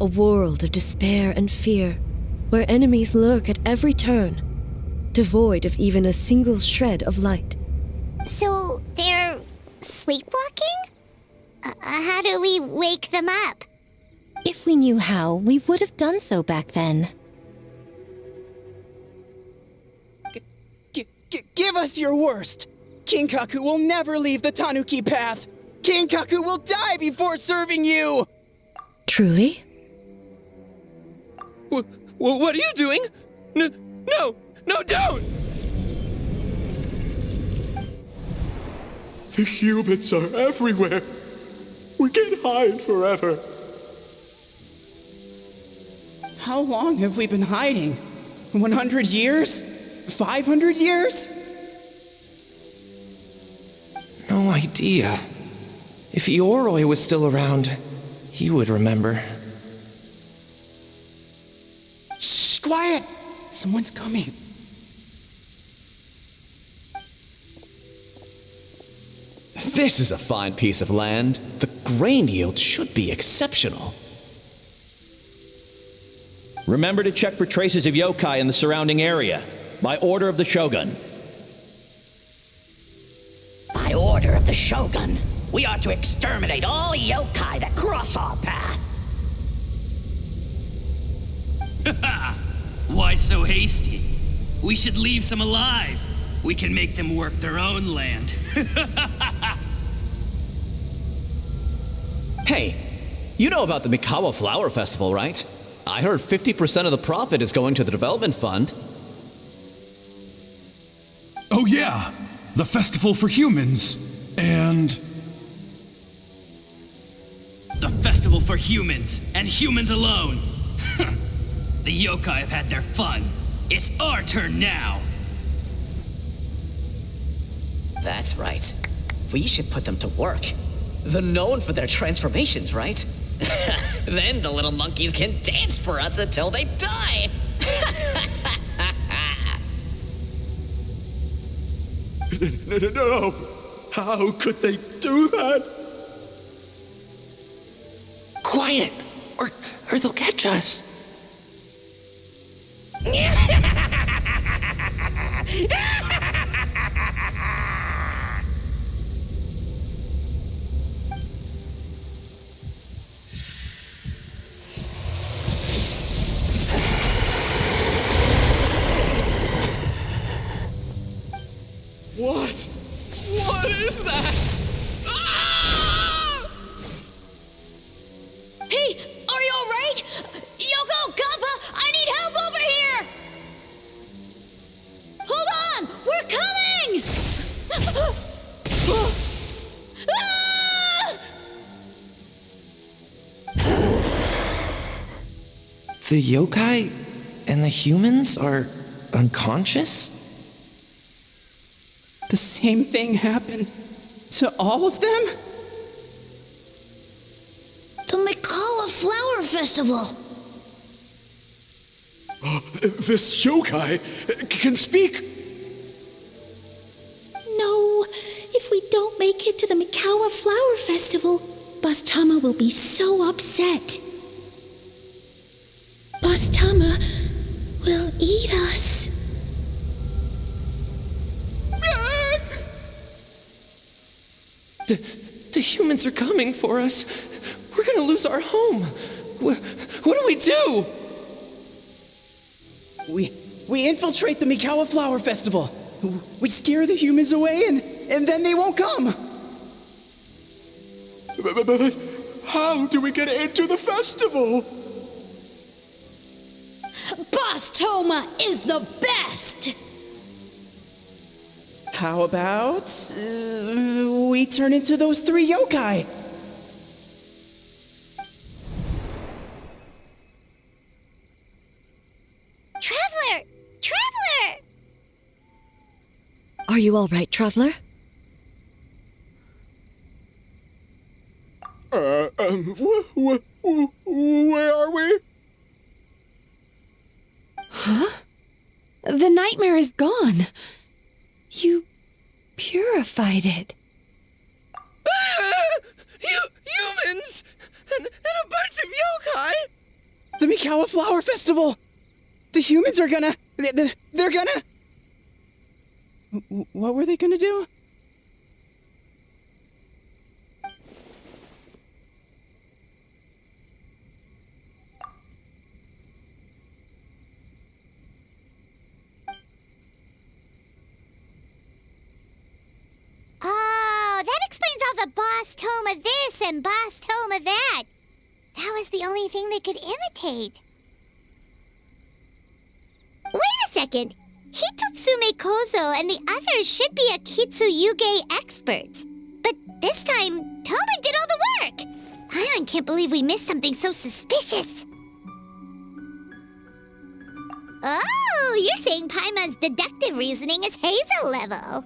Speaker 6: A world of despair and fear, where enemies lurk at every turn, devoid of even a single shred of light.
Speaker 1: So they're sleepwalking? How do we wake them up?
Speaker 8: If we knew how, we would have done so back then.
Speaker 12: Give us your worst! Kinkaku will never leave the Tanuki path! Kinkaku will die before serving you!
Speaker 6: Truly?
Speaker 12: What are you doing? No, don't!
Speaker 10: The humans are everywhere. We can't hide forever.
Speaker 12: How long have we been hiding? 100 years? 500 years?
Speaker 13: No idea. If Ioroi was still around, he would remember.
Speaker 12: Shh, quiet! Someone's coming.
Speaker 14: This is a fine piece of land. The grain yield should be exceptional.
Speaker 15: Remember to check for traces of yokai in the surrounding area. By order of the Shogun.
Speaker 16: By order of the Shogun, we are to exterminate all yokai that cross our path.
Speaker 17: Why so hasty? We should leave some alive. We can make them work their own land.
Speaker 14: Hey, you know about the Mikawa Flower Festival, right? I heard 50% of the profit is going to the development fund.
Speaker 10: Oh yeah, the festival for humans. And...
Speaker 17: The festival for humans, and humans alone. The yokai have had their fun. It's our turn now.
Speaker 18: That's right. We should put them to work. They're known for their transformations, right? Then the little monkeys can dance for us until they die!
Speaker 10: No! How could they do that?
Speaker 13: Quiet, or they'll catch us.
Speaker 12: What? What is that? Ah!
Speaker 7: Hey, are you alright? Yoko, Kappa, I need help over here! Hold on! We're coming!
Speaker 13: The yokai and the humans are unconscious?
Speaker 12: The same thing happened to all of them?
Speaker 7: The Mikawa Flower Festival!
Speaker 10: This yokai can speak!
Speaker 11: No, if we don't make it to the Mikawa Flower Festival, Boss Tama will be so upset. Boss Tama will eat us.
Speaker 13: The humans are coming for us. We're gonna lose our home. What do we do?
Speaker 12: We infiltrate the Mikawa Flower Festival. We scare the humans away and then they won't come.
Speaker 10: But how do we get into the festival?
Speaker 7: Boss Toma is the best!
Speaker 12: How about we turn into those 3 yokai?
Speaker 1: Traveler! Traveler!
Speaker 6: Are you all right, Traveler?
Speaker 10: Where are we?
Speaker 2: Huh? The nightmare is gone. You purified it.
Speaker 12: Humans! And a bunch of yokai! The Mikawa Flower Festival! The humans are gonna... They're gonna... What were they gonna do?
Speaker 1: Oh, that explains all the boss tome of this and boss tome of that. That was the only thing they could imitate. Wait a second. Hitotsume Kozo and the others should be Akitsuyuge experts. But this time, Toma did all the work. I can't believe we missed something so suspicious. Oh, you're saying Paimon's deductive reasoning is Hazel level.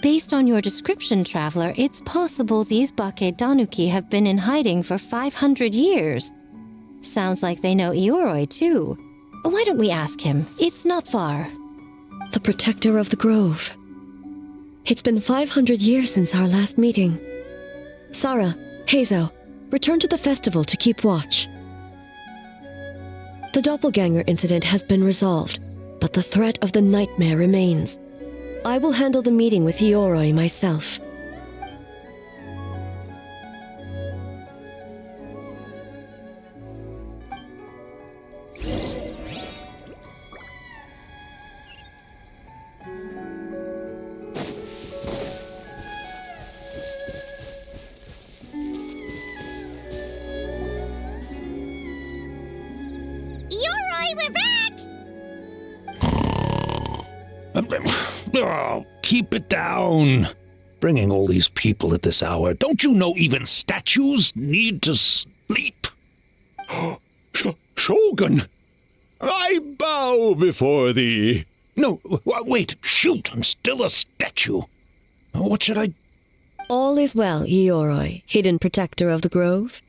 Speaker 8: Based on your description, Traveler, it's possible these Bakedanuki have been in hiding for 500 years. Sounds like they know Ioroi, too. Why don't we ask him? It's not far.
Speaker 6: The protector of the grove. It's been 500 years since our last meeting. Sarah, Heizo, return to the festival to keep watch. The doppelganger incident has been resolved, but the threat of the nightmare remains. I will handle the meeting with Ioroi myself.
Speaker 1: Ioroi, we're back!
Speaker 10: Oh, keep it down. Bringing all these people at this hour. Don't you know even statues need to sleep? Shogun! I bow before thee. No, wait, shoot, I'm still a statue. What should I...
Speaker 6: All is well, Ioroi, hidden protector of the grove.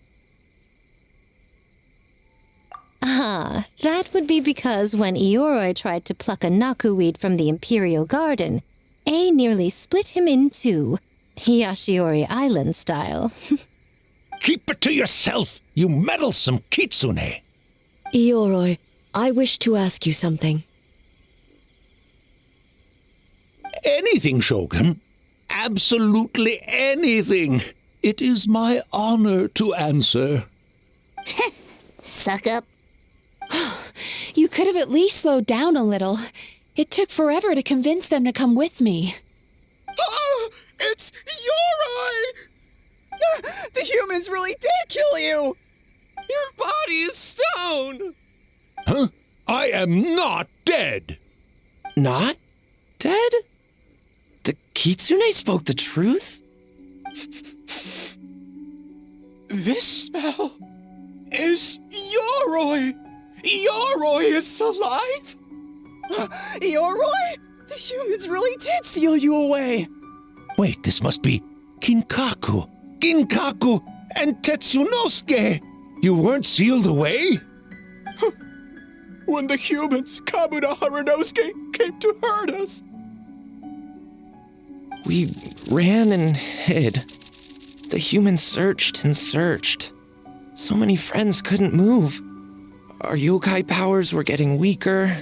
Speaker 8: Ah, that would be because when Ioroi tried to pluck a nakuweed from the Imperial Garden, A nearly split him in two, Yashiori Island style.
Speaker 10: Keep it to yourself, you meddlesome kitsune.
Speaker 6: Ioroi, I wish to ask you something.
Speaker 10: Anything, Shogun. Absolutely anything. It is my honor to answer.
Speaker 1: Suck up.
Speaker 2: You could have at least slowed down a little. It took forever to convince them to come with me.
Speaker 12: Oh, it's Ioroi! The humans really did kill you! Your body is stone!
Speaker 10: Huh? I am not dead!
Speaker 13: Not dead? The Kitsune spoke the truth?
Speaker 10: This smell is Ioroi! Ioroi is alive?
Speaker 12: Ioroi? The humans really did seal you away!
Speaker 10: Wait, this must be Kinkaku, and Tetsunosuke! You weren't sealed away? When the humans, Kamuna Harunosuke, came to hurt us.
Speaker 13: We ran and hid. The humans searched and searched. So many friends couldn't move. Our yokai powers were getting weaker.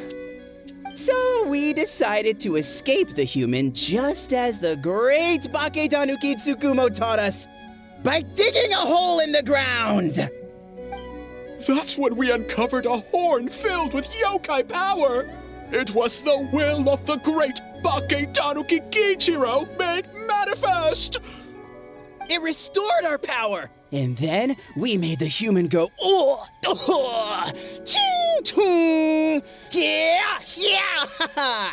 Speaker 12: So we decided to escape the human just as the great Bakedanuki Tsukumo taught us, by digging a hole in the ground!
Speaker 10: That's when we uncovered a horn filled with yokai power. It was the will of the great Bakedanuki Kichiro made manifest.
Speaker 12: It restored our power, and then we made the human go, oh, oh, ching, chung, yeah, yeah,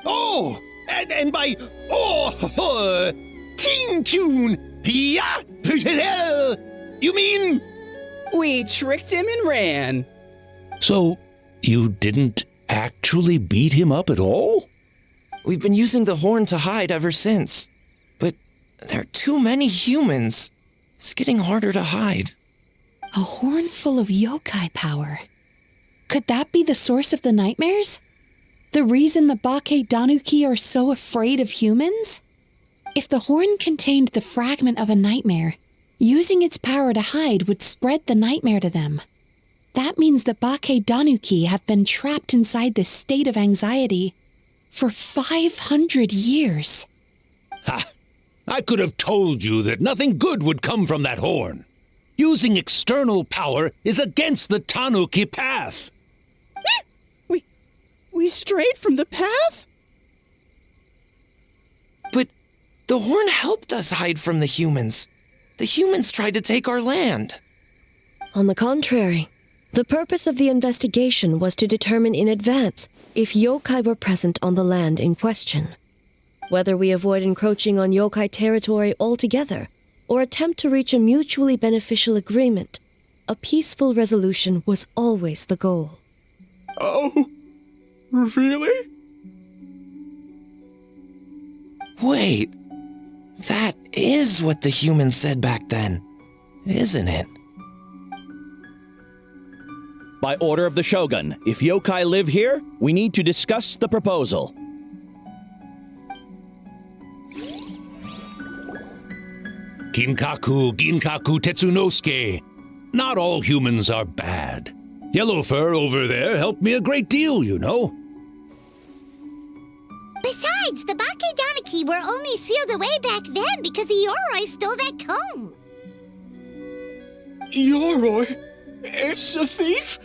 Speaker 10: Oh, and by, oh, ting tune, yeah, you mean?
Speaker 12: We tricked him and ran.
Speaker 10: So, you didn't actually beat him up at all?
Speaker 13: We've been using the horn to hide ever since. But there are too many humans. It's getting harder to hide.
Speaker 2: A horn full of yokai power. Could that be the source of the nightmares? The reason the Bakedanuki are so afraid of humans? If the horn contained the fragment of a nightmare, using its power to hide would spread the nightmare to them. That means the Bake Danuki have been trapped inside this state of anxiety for 500 years.
Speaker 19: Ha! I could have told you that nothing good would come from that horn. Using external power is against the Tanuki path.
Speaker 12: We strayed from the path?
Speaker 13: But the horn helped us hide from the humans. The humans tried to take our land.
Speaker 6: On the contrary, the purpose of the investigation was to determine in advance if yokai were present on the land in question. Whether we avoid encroaching on yokai territory altogether or attempt to reach a mutually beneficial agreement, a peaceful resolution was always the goal.
Speaker 10: Oh, really?
Speaker 13: Wait, that is what the humans said back then, isn't it?
Speaker 15: By order of the Shogun, if yokai live here, we need to discuss the proposal.
Speaker 19: Ginkaku Tetsunosuke. Not all humans are bad. Yellowfur over there helped me a great deal, you know.
Speaker 1: Besides, the Bake Danuki were only sealed away back then because Yoroi stole that comb.
Speaker 10: Yoroi? It's a thief?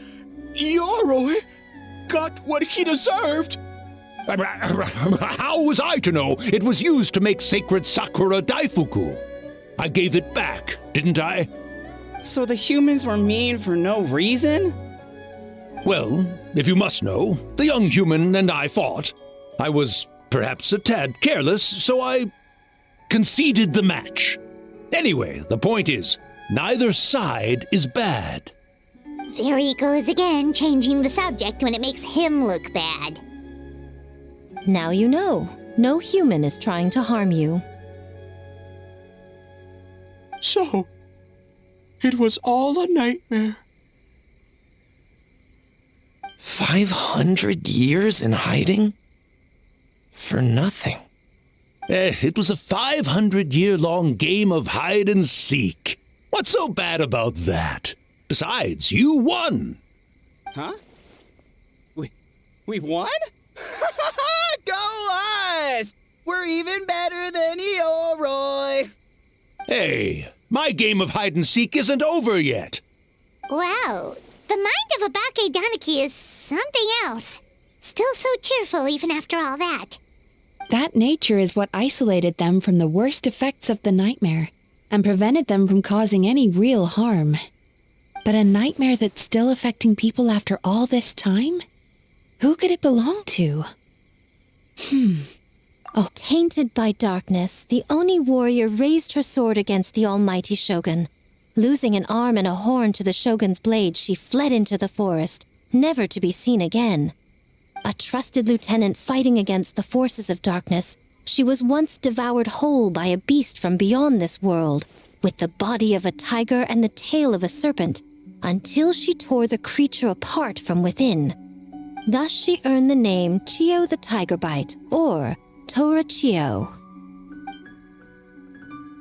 Speaker 10: Yoroi got what he deserved.
Speaker 19: How was I to know it was used to make sacred Sakura Daifuku? I gave it back, didn't I?
Speaker 12: So the humans were mean for no reason?
Speaker 19: Well, if you must know, the young human and I fought. I was perhaps a tad careless, so I conceded the match. Anyway, the point is, neither side is bad.
Speaker 1: There he goes again, changing the subject when it makes him look bad.
Speaker 8: Now you know. No human is trying to harm you.
Speaker 10: So, it was all a nightmare.
Speaker 13: 500 years in hiding? For nothing.
Speaker 19: It was a 500-year-long game of hide and seek. What's so bad about that? Besides, you won.
Speaker 12: Huh? We won? Go us! We're even better than Yoroi!
Speaker 19: Hey, my game of hide and seek isn't over yet.
Speaker 1: Wow, the mind of a Bake Danuki is something else. Still so cheerful even after all that.
Speaker 2: That nature is what isolated them from the worst effects of the nightmare and prevented them from causing any real harm. But a nightmare that's still affecting people after all this time? Who could it belong to?
Speaker 8: Oh, tainted by darkness, the Oni warrior raised her sword against the almighty Shogun. Losing an arm and a horn to the Shogun's blade, she fled into the forest, never to be seen again. A trusted lieutenant fighting against the forces of darkness, she was once devoured whole by a beast from beyond this world, with the body of a tiger and the tail of a serpent, until she tore the creature apart from within. Thus she earned the name Chiyo the Tigerbite, or Tora Chiyo.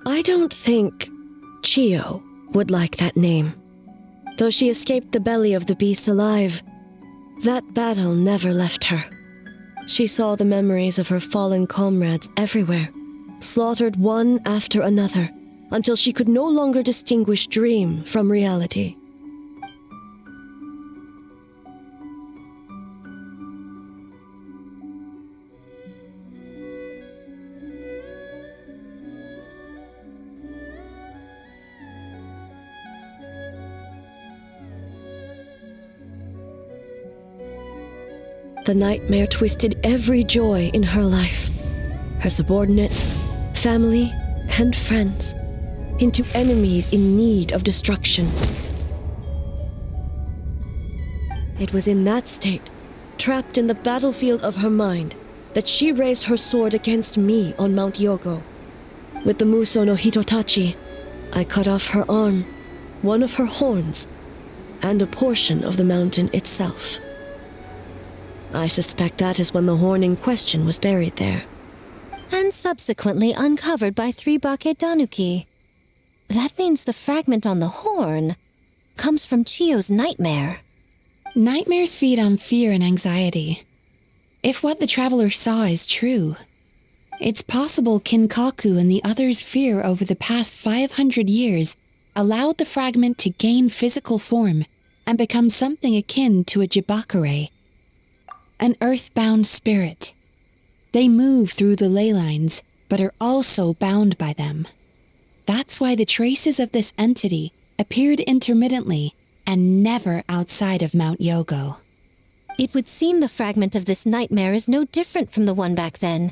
Speaker 6: I don't think Chiyo would like that name. Though she escaped the belly of the beast alive, that battle never left her. She saw the memories of her fallen comrades everywhere, slaughtered one after another, until she could no longer distinguish dream from reality. The nightmare twisted every joy in her life, her subordinates, family, and friends, into enemies in need of destruction. It was in that state, trapped in the battlefield of her mind, that she raised her sword against me on Mount Yogo. With the Muso no Hitotachi, I cut off her arm, one of her horns, and a portion of the mountain itself. I suspect that is when the horn in question was buried there.
Speaker 8: And subsequently uncovered by 3 Bake Danuki. That means the fragment on the horn comes from Chiyo's nightmare.
Speaker 2: Nightmares feed on fear and anxiety. If what the traveler saw is true, it's possible Kinkaku and the others' fear over the past 500 years allowed the fragment to gain physical form and become something akin to a Jibakure, an earthbound spirit. They move through the ley lines, but are also bound by them. That's why the traces of this entity appeared intermittently and never outside of Mount Yogo.
Speaker 8: It would seem the fragment of this nightmare is no different from the one back then.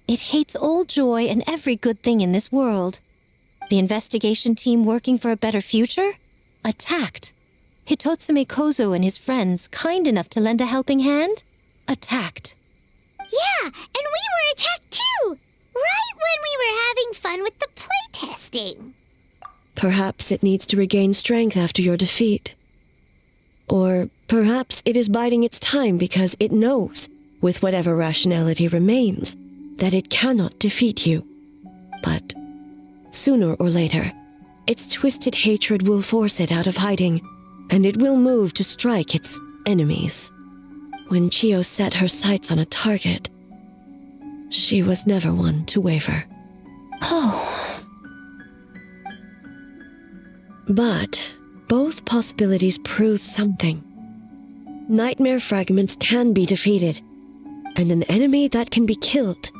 Speaker 8: It hates all joy and every good thing in this world. The investigation team working for a better future? Attacked. Hitotsume Kozo and his friends, kind enough to lend a helping hand? Attacked.
Speaker 1: Yeah, and we were attacked too! Right when we were having fun with the playtesting.
Speaker 6: Perhaps it needs to regain strength after your defeat. Or perhaps it is biding its time because it knows, with whatever rationality remains, that it cannot defeat you. But sooner or later, its twisted hatred will force it out of hiding, and it will move to strike its enemies. When Chiyo set her sights on a target, she was never one to waver.
Speaker 8: Oh.
Speaker 6: But both possibilities prove something. Nightmare fragments can be defeated, and an enemy that can be killed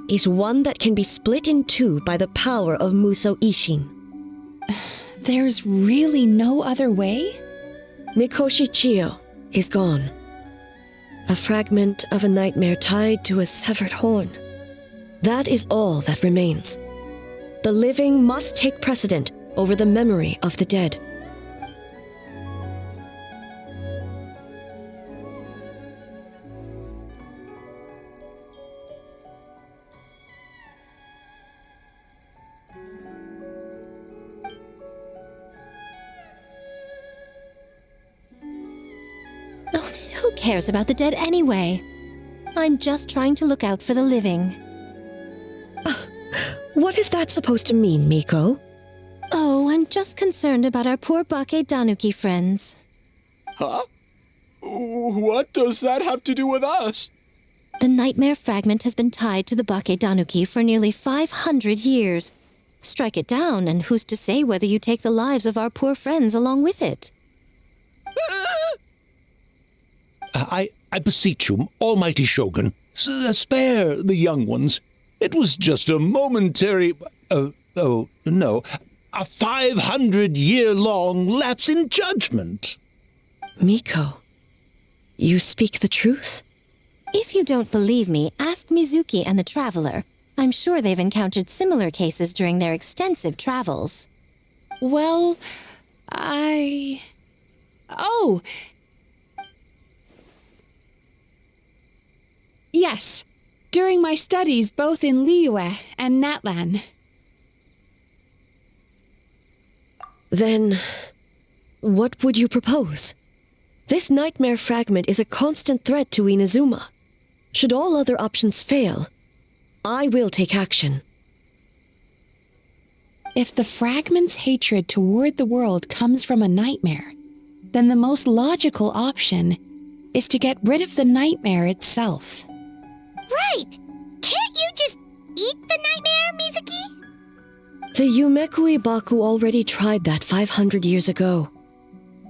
Speaker 6: is one that can be split in two by the power of Muso Ishin.
Speaker 2: There's really no other way?
Speaker 6: Mikoshi Chiyo is gone. A fragment of a nightmare tied to a severed horn. That is all that remains. The living must take precedent over the memory of the dead.
Speaker 8: Who cares about the dead anyway? I'm just trying to look out for the living.
Speaker 6: What is that supposed to mean, Miko?
Speaker 8: Oh, I'm just concerned about our poor Bake Danuki friends.
Speaker 10: Huh? What does that have to do with us?
Speaker 8: The nightmare fragment has been tied to the Bake Danuki for nearly 500 years. Strike it down, and who's to say whether you take the lives of our poor friends along with it?
Speaker 19: I beseech you, almighty Shogun, spare the young ones. It was just a momentary... a 500-year-long lapse in judgment.
Speaker 6: Miko, you speak the truth?
Speaker 8: If you don't believe me, ask Mizuki and the Traveler. I'm sure they've encountered similar cases during their extensive travels.
Speaker 2: Well, Oh! Yes, during my studies both in Liyue and Natlan.
Speaker 6: Then, what would you propose? This nightmare fragment is a constant threat to Inazuma. Should all other options fail, I will take action.
Speaker 2: If the fragment's hatred toward the world comes from a nightmare, then the most logical option is to get rid of the nightmare itself.
Speaker 1: Right! Can't you just eat the nightmare, Mizuki?
Speaker 6: The Yumekui Baku already tried that 500 years ago.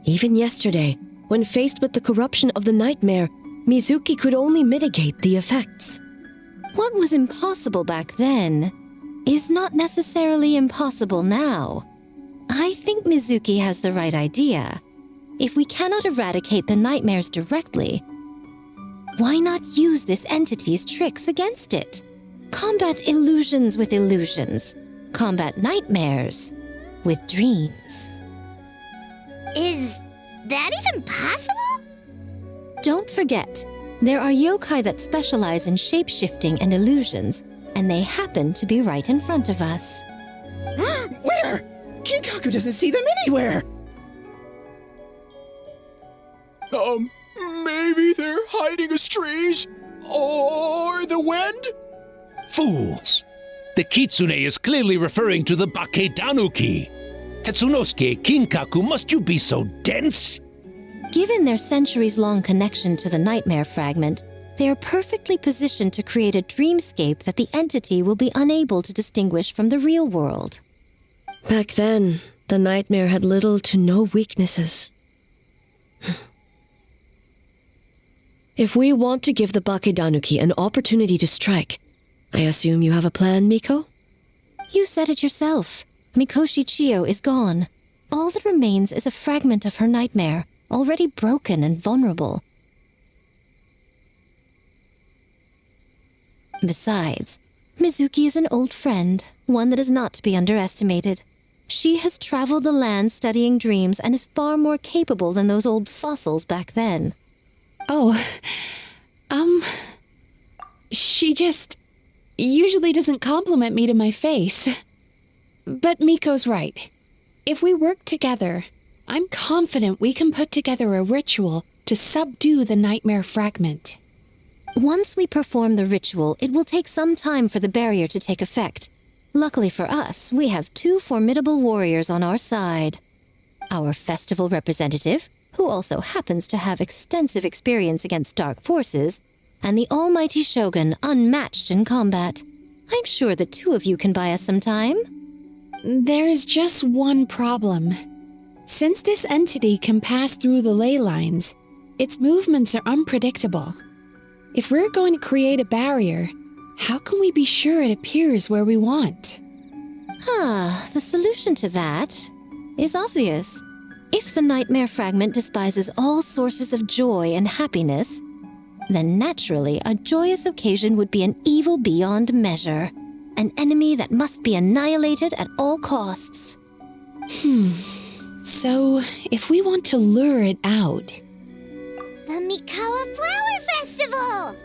Speaker 6: Even yesterday, when faced with the corruption of the nightmare, Mizuki could only mitigate the effects.
Speaker 8: What was impossible back then is not necessarily impossible now. I think Mizuki has the right idea. If we cannot eradicate the nightmares directly, why not use this entity's tricks against it? Combat illusions with illusions. Combat nightmares with dreams.
Speaker 1: Is that even possible?
Speaker 8: Don't forget, there are yokai that specialize in shape-shifting and illusions, and they happen to be right in front of us.
Speaker 12: Where? Kinkaku doesn't see them anywhere!
Speaker 10: Maybe they're hiding as trees? Or the wind?
Speaker 19: Fools! The kitsune is clearly referring to the Bakedanuki. Tetsunosuke, Kinkaku, must you be so dense?
Speaker 8: Given their centuries-long connection to the nightmare fragment, they are perfectly positioned to create a dreamscape that the entity will be unable to distinguish from the real world.
Speaker 6: Back then, the nightmare had little to no weaknesses. If we want to give the Bakedanuki an opportunity to strike, I assume you have a plan, Miko?
Speaker 8: You said it yourself. Mikoshi Chiyo is gone. All that remains is a fragment of her nightmare, already broken and vulnerable. Besides, Mizuki is an old friend, one that is not to be underestimated. She has traveled the land studying dreams and is far more capable than those old fossils back then.
Speaker 2: Oh, she just usually doesn't compliment me to my face. But Miko's right. If we work together, I'm confident we can put together a ritual to subdue the nightmare fragment.
Speaker 8: Once we perform the ritual, it will take some time for the barrier to take effect. Luckily for us, we have two formidable warriors on our side. Our festival representative, who also happens to have extensive experience against dark forces, and the almighty Shogun, unmatched in combat. I'm sure the two of you can buy us some time.
Speaker 2: There's just one problem. Since this entity can pass through the ley lines, its movements are unpredictable. If we're going to create a barrier, how can we be sure it appears where we want?
Speaker 8: The solution to that is obvious. If the nightmare fragment despises all sources of joy and happiness, then naturally a joyous occasion would be an evil beyond measure, an enemy that must be annihilated at all costs.
Speaker 2: So, if we want to lure it out...
Speaker 1: The Mikawa Flower Festival!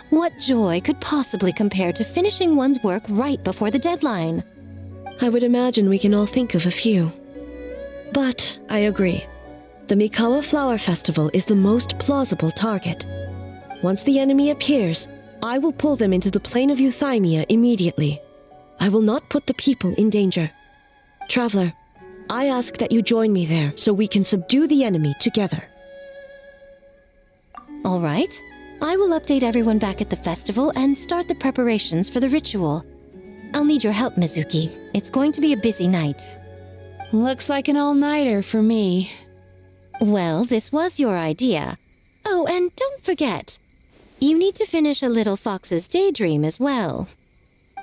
Speaker 8: What joy could possibly compare to finishing one's work right before the deadline?
Speaker 6: I would imagine we can all think of a few. But I agree. The Mikawa Flower Festival is the most plausible target. Once the enemy appears, I will pull them into the plane of Euthymia immediately. I will not put the people in danger. Traveler, I ask that you join me there so we can subdue the enemy together.
Speaker 8: All right. I will update everyone back at the festival and start the preparations for the ritual. I'll need your help, Mizuki. It's going to be a busy night.
Speaker 2: Looks like an all-nighter for me.
Speaker 8: Well, this was your idea. Oh, and don't forget, you need to finish a Little Fox's Daydream as well.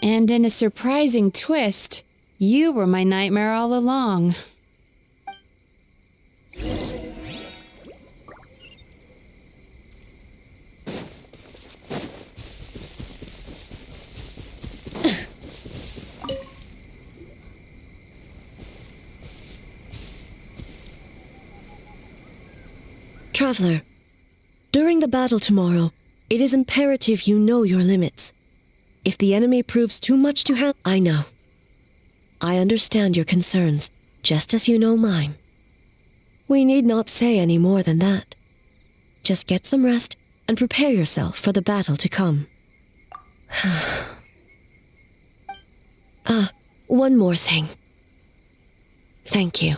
Speaker 2: And in a surprising twist, you were my nightmare all along.
Speaker 6: Traveler, during the battle tomorrow, it is imperative you know your limits. If the enemy proves too much to handle, I know. I understand your concerns, just as you know mine. We need not say any more than that. Just get some rest and prepare yourself for the battle to come. One more thing. Thank you.